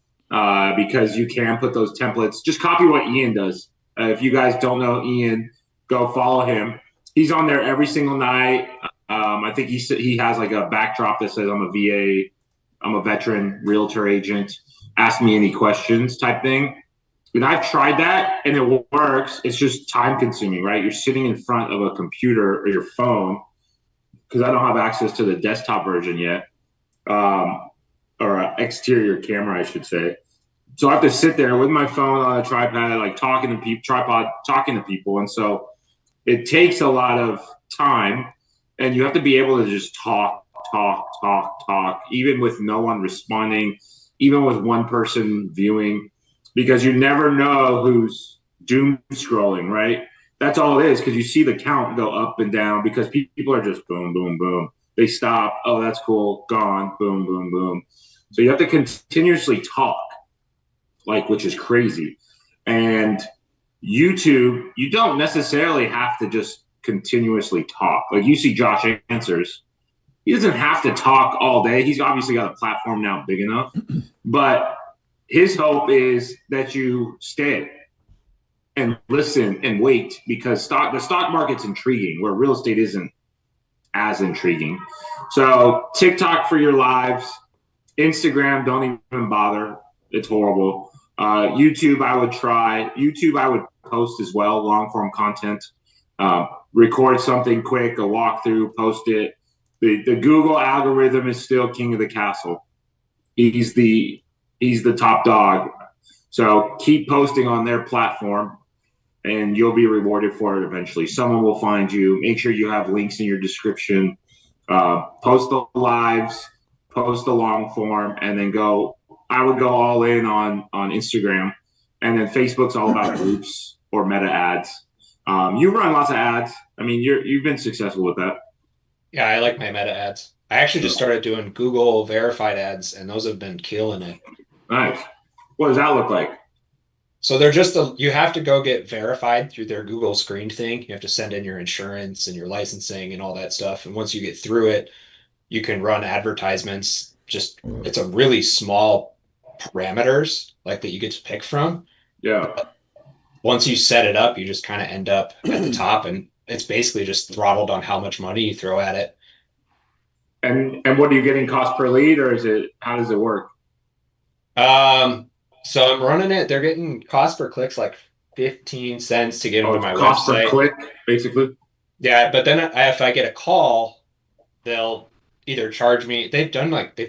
because you can put those templates. Just copy what Ian does. If you guys don't know Ian, go follow him. He's on there every single night. I think he has like a backdrop that says, I'm a VA, I'm a veteran realtor agent. Ask me any questions type thing. And I've tried that and it works. It's just time consuming, right? You're sitting in front of a computer or your phone because I don't have access to the desktop version yet, or an exterior camera, I should say. So I have to sit there with my phone on a tripod, like talking to people. And so it takes a lot of time and you have to be able to just talk, even with no one responding, even with one person viewing, because you never know who's doom scrolling, right? That's all it is, because you see the count go up and down because people are just boom, boom, boom. They stop. Oh, that's cool. Gone. Boom, boom, boom. So you have to continuously talk, which is crazy. And YouTube, you don't necessarily have to just continuously talk. Like you see Josh Answers. He doesn't have to talk all day. He's obviously got a platform now big enough. But his hope is that you stay and listen and wait, because the stock market's intriguing where real estate isn't as intriguing. So TikTok for your lives, Instagram, don't even bother. It's horrible. YouTube, I would try. YouTube, I would post as well, long form content. Record something quick, a walkthrough, post it. The Google algorithm is still king of the castle. He's the top dog. So keep posting on their platform and you'll be rewarded for it eventually. Someone will find you. Make sure you have links in your description. Post the lives, post the long form, and then I would go all in on Instagram. And then Facebook's all about groups or meta ads. You run lots of ads. I mean, you've been successful with that. Yeah, I like my meta ads. I actually just started doing Google verified ads, and those have been killing it. Nice. What does that look like? So they're just you have to go get verified through their Google screened thing. You have to send in your insurance and your licensing and all that stuff. And once you get through it, you can run advertisements. It's a really small parameters like that you get to pick from. Yeah. once you set it up, you just kind of end up at the top, and it's basically just throttled on how much money you throw at it. And what are you getting cost per lead, or how does it work? So I'm running it. They're getting cost per clicks like 15 cents to get them to It's my cost per website. click, basically. Yeah, but then if I get a call, they'll either charge me. They've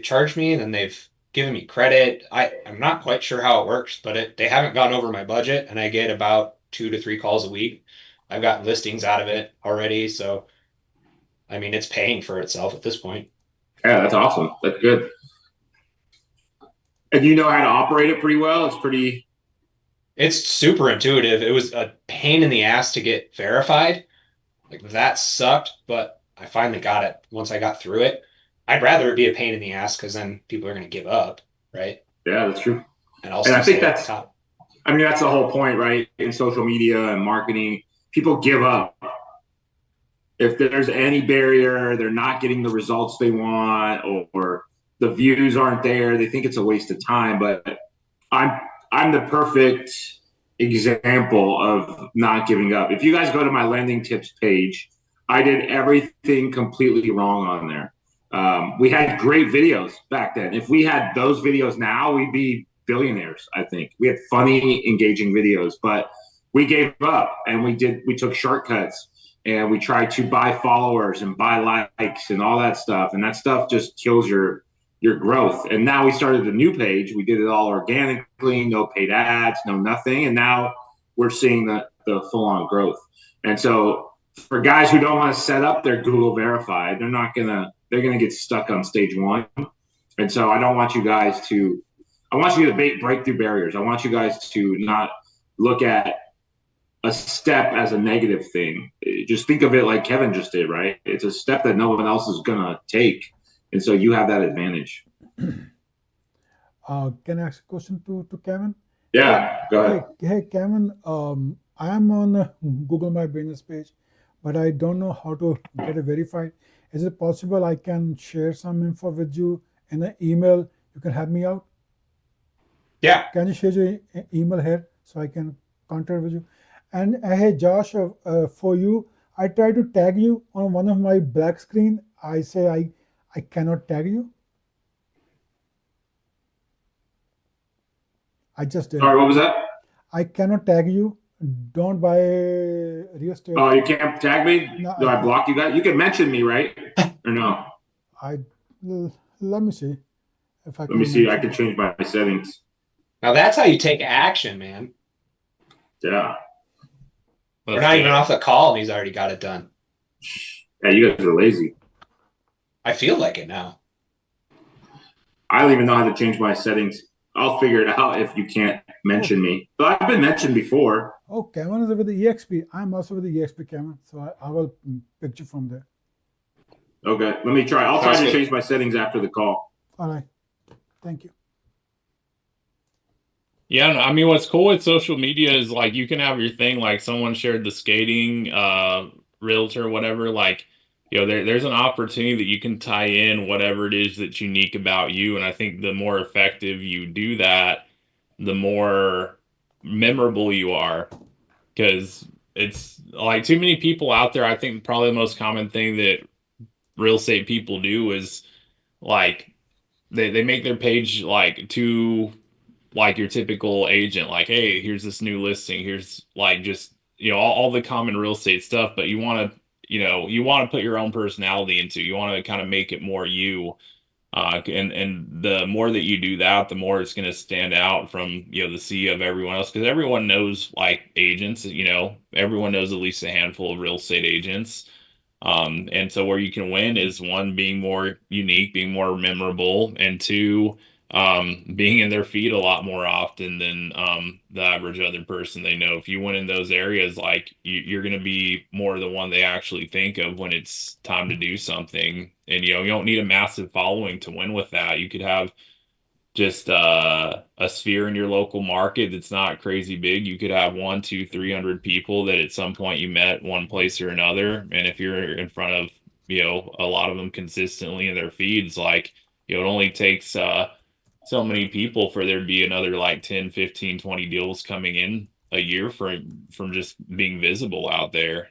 charged me and then they've given me credit. I'm not quite sure how it works, but they haven't gone over my budget, and I get about 2 to 3 calls a week. I've gotten listings out of it already, so I mean it's paying for itself at this point. Yeah, that's awesome. That's good. And you know how to operate it pretty well. It's super intuitive. It was a pain in the ass to get verified. Like that sucked, but I finally got it once I got through it. I'd rather it be a pain in the ass because then people are going to give up, right? Yeah, that's true. And I'll And I still think stay at the top. I mean, that's the whole point, right? In social media and marketing, people give up. If there's any barrier, they're not getting the results they want, or the views aren't there, they think it's a waste of time. But I'm I'm the perfect example of not giving up. If you guys go to my lending tips page, I did everything completely wrong on there. We had great videos back then. If we had those videos now, we'd be billionaires. I think we had funny, engaging videos, but we gave up and we took shortcuts and we tried to buy followers and buy likes and all that stuff. And that stuff just kills your growth. And now we started a new page. We did it all organically, no paid ads, no nothing. And now we're seeing the full on growth. And so for guys who don't want to set up their Google verified, they're gonna get stuck on stage one. And so I don't want you guys to I want you to break through barriers. I want you guys to not look at a step as a negative thing. Just think of it like Kevin just did, right? It's a step that no one else is gonna take. And so you have that advantage. Can I ask a question to Kevin? Yeah, go ahead. Hey, Kevin. I am on Google My Business page, but I don't know how to get it verified. Is it possible I can share some info with you in an email? You can help me out. Yeah. Can you share your email here so I can contact with you? And hey, Josh, for you, I try to tag you on one of my black screen. I say I cannot tag you. I just did. Sorry, what was that? I cannot tag you. Don't buy real estate. Oh, you can't tag me? No, Do I block you guys? You can mention me, right? Or no? Let me see if I Let can. me see. I mention. can change my settings. Now that's how you take action, man. Yeah. We're not even off the call and he's already got it done. Yeah, you guys are lazy. I feel like it now. I don't even know how to change my settings. I'll figure it out if you can't mention me. But I've been mentioned before. Oh, Kevin is with the EXP. I'm also with the EXP, Kevin. So I will pick you from there. Okay, let me try. I'll try Sounds to good. change my settings after the call. All right. Thank you. Yeah, I mean, what's cool with social media is like you can have your thing, like someone shared the skating realtor, whatever. Like, there's an opportunity that you can tie in whatever it is that's unique about you. And I think the more effective you do that, the more memorable you are. Because it's like too many people out there. I think probably the most common thing that real estate people do is like they make their page like too like your typical agent, like, hey, here's this new listing, here's like just all the common real estate stuff, but you want to put your own personality into, you want to kind of make it more you, and the more that you do that, the more it's going to stand out from the sea of everyone else, because everyone knows like agents, everyone knows at least a handful of real estate agents. And so where you can win is one, being more unique, being more memorable, and two, being in their feed a lot more often than the average other person they know. If you win in those areas, like you're going to be more the one they actually think of when it's time to do something. And you don't need a massive following to win with that. You could have just a sphere in your local market that's not crazy big. You could have 1, 2, 300 people that at some point you met one place or another. And if you're in front of, a lot of them consistently in their feeds, like, it only takes so many people for there to be another like 10, 15, 20 deals coming in a year from just being visible out there.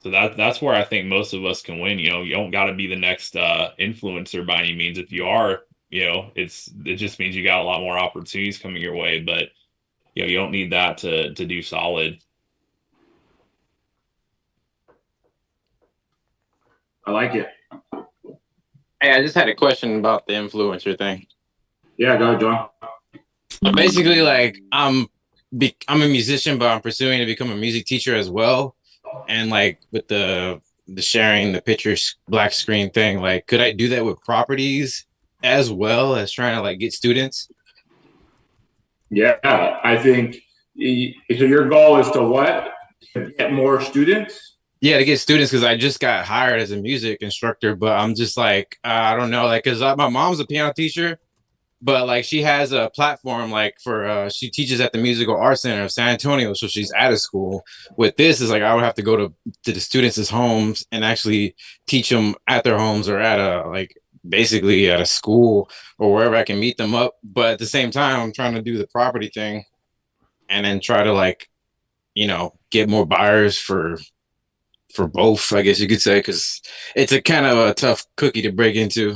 So that's where I think most of us can win. You know, you don't got to be the next influencer by any means. If you are, you know, it just means you got a lot more opportunities coming your way. But you know, you don't need that to do solid. I like it. Hey, I just had a question about the influencer thing. Yeah, go ahead, John. Basically, like I'm a musician, but I'm pursuing to become a music teacher as well. And like with the sharing the pictures black screen thing, like could I do that with properties as well as trying to like get students? Yeah, I think so. Your goal is to what? To get more students? Yeah, to get students because I just got hired as a music instructor, but I'm just like I don't know, like because my mom's a piano teacher, but like she has a platform like for she teaches at the Musical Arts Center of San Antonio, so she's out of school. With this is like I would have to go to the students' homes and actually teach them at their homes or at a like basically at a school or wherever I can meet them up. But at the same time, I'm trying to do the property thing and then try to like get more buyers for both, I guess you could say, because it's a kind of a tough cookie to break into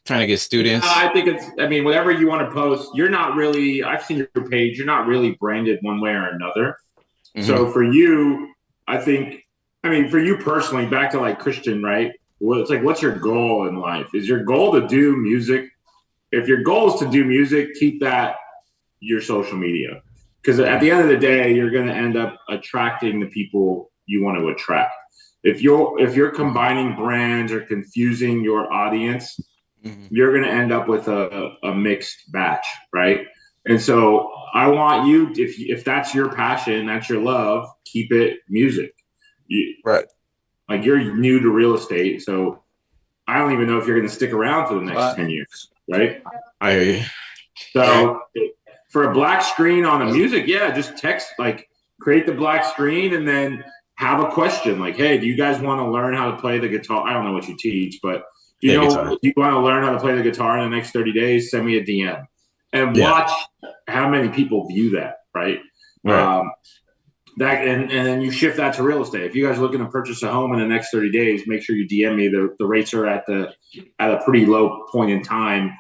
trying to get Yeah, students. I think I mean, whatever you want to post, you're not really, I've seen your page, you're not really branded one way or another. Mm-hmm. So for you, I think, I mean, for you personally, back to like Christian, right? Well, it's like, what's your goal in life? Is your goal to do music? If your goal is to do music, keep that your social media. Because at the end of the day, you're going to end up attracting the people you want to attract. If you're combining brands or confusing your audience, you're going to end up with a mixed batch, right? And so I want you, if that's your passion, that's your love, keep it music. Right. Like you're new to real estate, so I don't even know if you're going to stick around for the next 10 years, right? So for a black screen on a music, yeah, just text, like create the black screen and then have a question like, hey, do you guys want to learn how to play the guitar? I don't know what you teach, but do you want to learn how to play the guitar in the next 30 days? Send me a DM and watch how many people view that, right? And then you shift that to real estate. If you guys are looking to purchase a home in the next 30 days, make sure you DM me. The rates are at a pretty low point in time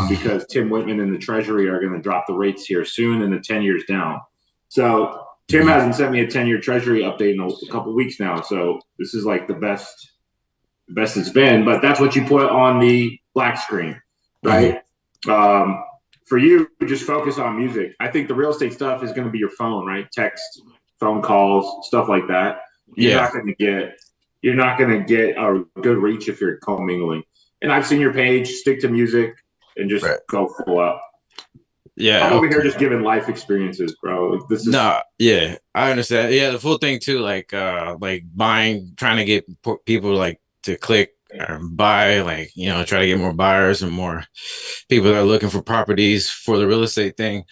because Tim Whitman and the Treasury are going to drop the rates here soon and the 10 years down. So Tim hasn't sent me a 10-year Treasury update in a couple of weeks now. So this is like the best it's been. But that's what you put on the black screen, right? For you, just focus on music. I think the real estate stuff is going to be your phone, right? Text, phone calls, stuff like that. You're not going to get a good reach if you're commingling. And I've seen your page. Stick to music and just go full out. Yeah, I'm over here just giving life experiences, bro. Like, this is I understand. Yeah, the full thing too, like buying, trying to get people like to click or buy, like try to get more buyers and more people that are looking for properties for the real estate thing.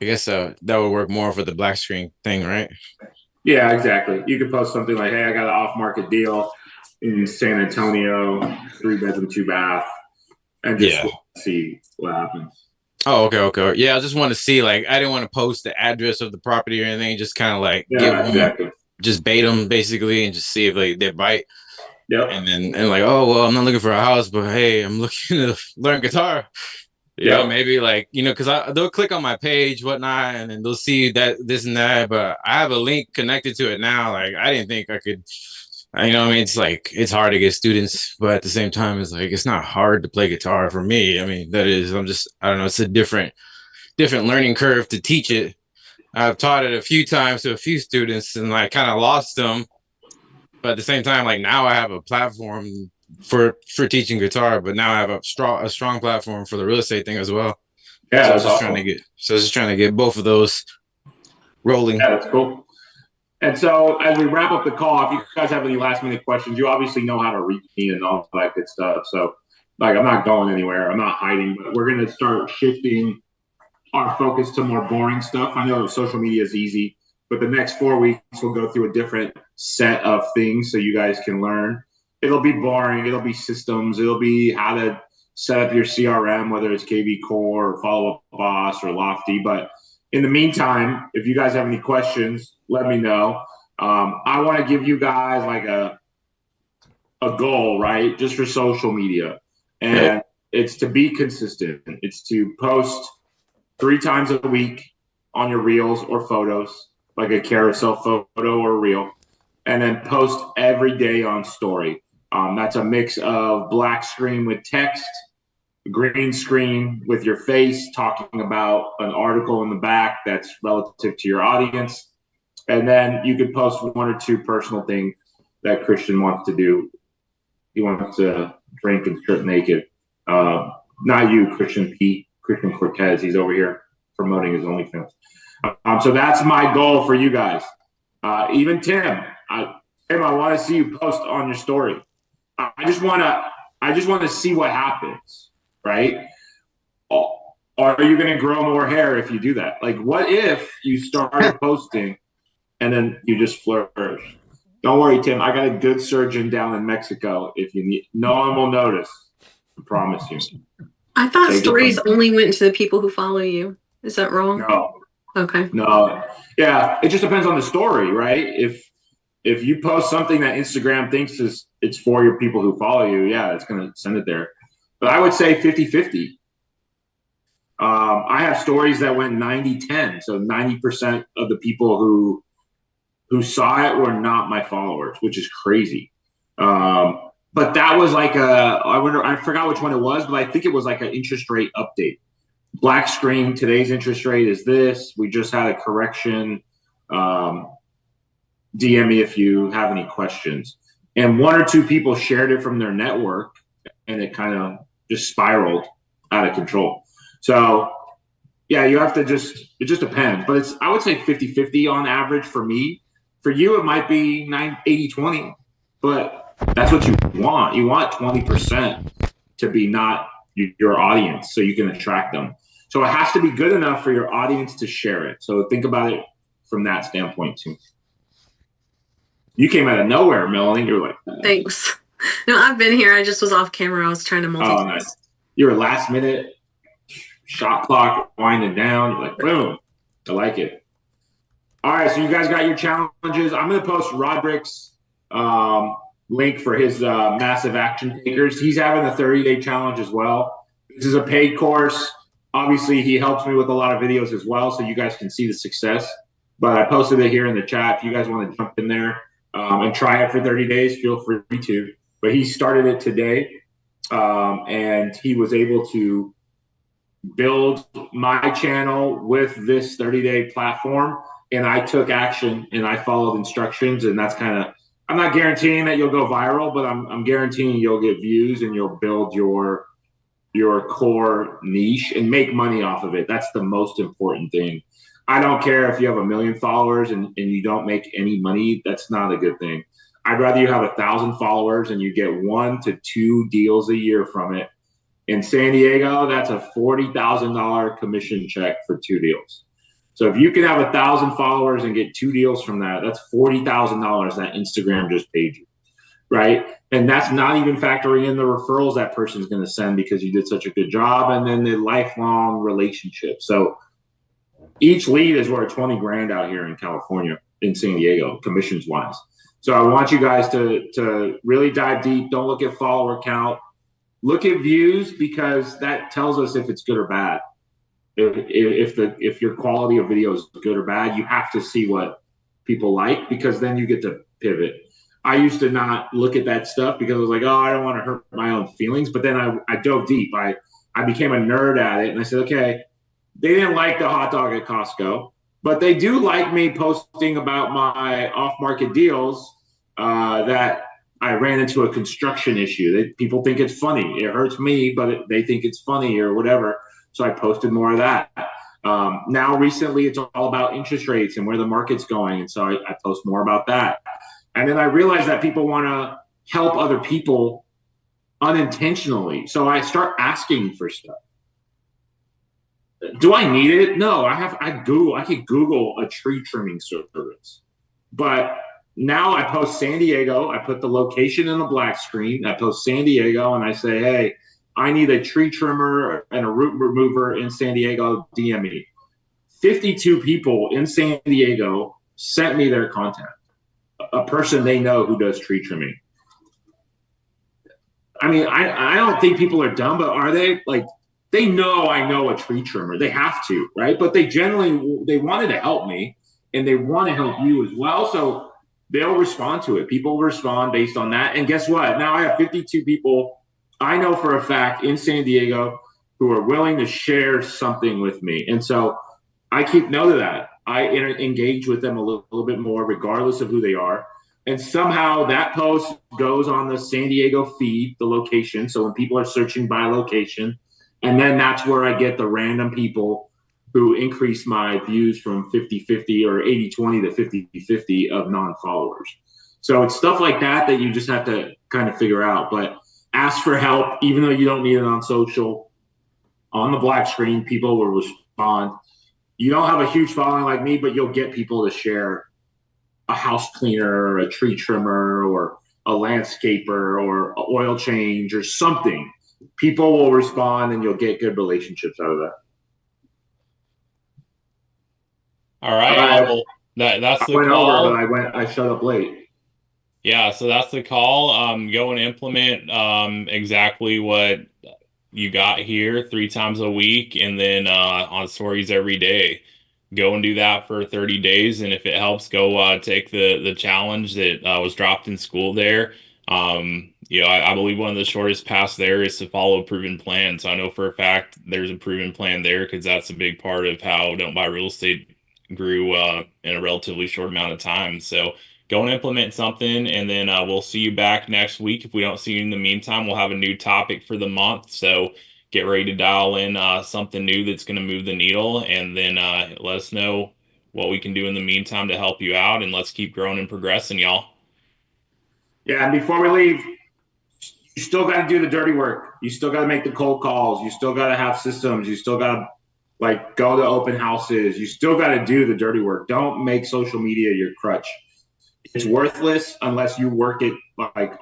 I guess that would work more for the black screen thing, right? Yeah, exactly. You could post something like, "Hey, I got an off-market deal in San Antonio, 3-bedroom, 2-bath," and just see what happens. Oh, okay. Yeah, I just want to see, like, I didn't want to post the address of the property or anything. Just kind of like just bait them basically, and just see if like they bite. Yep. And like, oh well, I'm not looking for a house, but hey, I'm looking to learn guitar. You know, maybe like because they'll click on my page, whatnot, and then they'll see that this and that. But I have a link connected to it now. Like I didn't think I could. I mean, it's like it's hard to get students, but at the same time, it's like it's not hard to play guitar for me. I mean, that is, I don't know, it's a different learning curve to teach it. I've taught it a few times to a few students, and I kind of lost them. But at the same time, like now I have a platform for teaching guitar, but now I have a strong platform for the real estate thing as well. Yeah, so that's awesome. Just trying to get both of those rolling. Yeah, that's cool. And so as we wrap up the call, if you guys have any last minute questions, you obviously know how to reach me and all that good stuff. So like I'm not going anywhere. I'm not hiding, but we're going to start shifting our focus to more boring stuff. I know social media is easy, but the next 4 weeks we'll go through a different set of things so you guys can learn. It'll be boring. It'll be systems. It'll be how to set up your CRM, whether it's KV Core or Follow Up Boss or Lofty. But in the meantime, if you guys have any questions, let me know. I want to give you guys like a goal, right? Just for social media. And it's to be consistent. It's to post 3 times a week on your reels or photos, like a carousel photo or reel, and then post every day on story. That's a mix of black screen with text, green screen with your face talking about an article in the back that's relative to your audience. And then you could post 1 or 2 personal things that Christian wants to do. He wants to drink and strip naked. Not you, Christian Pete, Christian Cortez. He's over here promoting his OnlyFans. So that's my goal for you guys. Even Tim, I want to see you post on your story. I just want to see what happens, right? Are you going to grow more hair if you do that? Like, what if you started posting and then you just flourish? Don't worry, Tim. I got a good surgeon down in Mexico. If you need, no one will notice. I promise you. I thought stories only went to the people who follow you. Is that wrong? No. Okay. No. Yeah, it just depends on the story, right? If you post something that Instagram thinks it's for your people who follow you, yeah, it's going to send it there. But I would say 50-50. I have stories that went 90-10. So 90% of the people who saw it were not my followers, which is crazy. But that was like I forgot which one it was, but I think it was like an interest rate update. Black screen, today's interest rate is this. We just had a correction. DM me if you have any questions. And 1 or 2 people shared it from their network, and it kind of just spiraled out of control. So, yeah, you have to it just depends. But I would say 50-50 on average for me. For you, it might be 80-20, but that's what you want. You want 20% to be not your audience so you can attract them. So it has to be good enough for your audience to share it. So think about it from that standpoint too. You came out of nowhere, Melanie. You're like, thanks. No, I've been here. I just was off camera. I was trying to multitask. Oh, nice. You were last minute, shot clock winding down. You're like, boom. I like it. All right, so you guys got your challenges. I'm going to post Roderick's link for his Massive Action Takers. He's having a 30-day challenge as well. This is a paid course. Obviously, he helps me with a lot of videos as well, so you guys can see the success. But I posted it here in the chat. If you guys want to jump in there and try it for 30 days, feel free to. But he started it today, and he was able to build my channel with this 30-day platform. And I took action and I followed instructions, and that's kind of, I'm not guaranteeing that you'll go viral, but I'm guaranteeing you'll get views and you'll build your core niche and make money off of it. That's the most important thing. I don't care if you have 1 million followers and you don't make any money. That's not a good thing. I'd rather you have 1,000 followers and you get 1 to 2 deals a year from it. In San Diego, that's a $40,000 commission check for 2 deals. So if you can have 1,000 followers and get 2 deals from that, that's $40,000 that Instagram just paid you, right? And that's not even factoring in the referrals that person's going to send because you did such a good job, and then the lifelong relationship. So each lead is worth 20 grand out here in California, in San Diego, commissions wise. So I want you guys to really dive deep. Don't look at follower count. Look at views, because that tells us if it's good or bad. If your quality of video is good or bad, you have to see what people like, because then you get to pivot. I used to not look at that stuff because I was like, oh, I don't want to hurt my own feelings. But then I dove deep. I became a nerd at it, and I said, okay, they didn't like the hot dog at Costco, but they do like me posting about my off-market deals that I ran into a construction issue. People think it's funny. It hurts me, but they think it's funny or whatever. So I posted more of that. Now, recently, it's all about interest rates and where the market's going. And so I post more about that. And then I realized that people want to help other people unintentionally. So I start asking for stuff. Do I need it? No, I could Google a tree trimming service. But now I post San Diego. I put the location in the black screen. I post San Diego and I say, hey, I need a tree trimmer and a root remover in San Diego. DM me. 52 people in San Diego sent me their contact. A person they know who does tree trimming. I mean, I don't think people are dumb, but are they? Like, they know I know a tree trimmer. They have to, right? But they wanted to help me, and they want to help you as well. So they'll respond to it. People respond based on that. And guess what? Now I have 52 people I know for a fact in San Diego who are willing to share something with me. And so I keep note of that. I engage with them a little bit more, regardless of who they are. And somehow that post goes on the San Diego feed, the location. So when people are searching by location, and then that's where I get the random people who increase my views from 50-50 or 80-20 to 50-50 of non-followers. So it's stuff like that that you just have to kind of figure out. But ask for help, even though you don't need it on social. On the black screen, people will respond. You don't have a huge following like me, but you'll get people to share a house cleaner, or a tree trimmer, or a landscaper, or an oil change, or something. People will respond, and you'll get good relationships out of that. All right. Well, that's the I went call. over, but I showed up late. Yeah, so that's the call. Go and implement exactly what you got here 3 times a week, and then on stories every day. Go and do that for 30 days, and if it helps, go take the challenge that was dropped in school there. I believe one of the shortest paths there is to follow a proven plan. So I know for a fact there's a proven plan there, because that's a big part of how Don't Buy Real Estate grew in a relatively short amount of time. So go and implement something, and then we'll see you back next week. If we don't see you in the meantime, we'll have a new topic for the month. So get ready to dial in something new that's going to move the needle, and then let us know what we can do in the meantime to help you out, and let's keep growing and progressing, y'all. Yeah, and before we leave, you still got to do the dirty work. You still got to make the cold calls. You still got to have systems. You still got to go to open houses. You still got to do the dirty work. Don't make social media your crutch. It's worthless unless you work it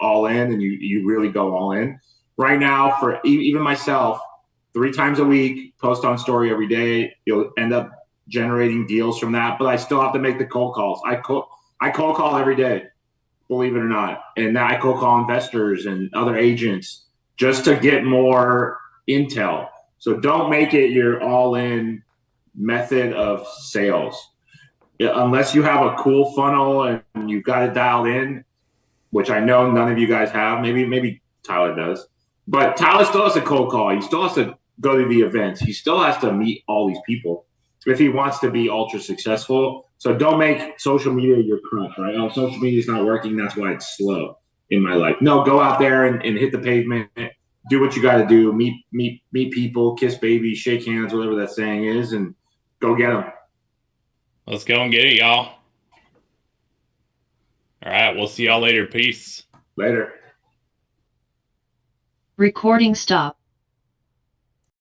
all in, and you really go all in. Right now, for even myself, 3 times a week, post on story every day. You'll end up generating deals from that, but I still have to make the cold calls. I cold call every day, believe it or not. And now I cold call investors and other agents just to get more intel. So don't make it your all-in method of sales. Unless you have a cool funnel and you've got it dialed in, which I know none of you guys have. Maybe Tyler does. But Tyler still has to cold call. He still has to go to the events. He still has to meet all these people if he wants to be ultra successful. So don't make social media your crutch, right? Oh, social media is not working. That's why it's slow in my life. No, go out there and hit the pavement. Do what you got to do. Meet people, kiss babies, shake hands, whatever that saying is, and go get them. Let's go and get it, y'all. All right, we'll see y'all later. Peace. Later. Recording stop.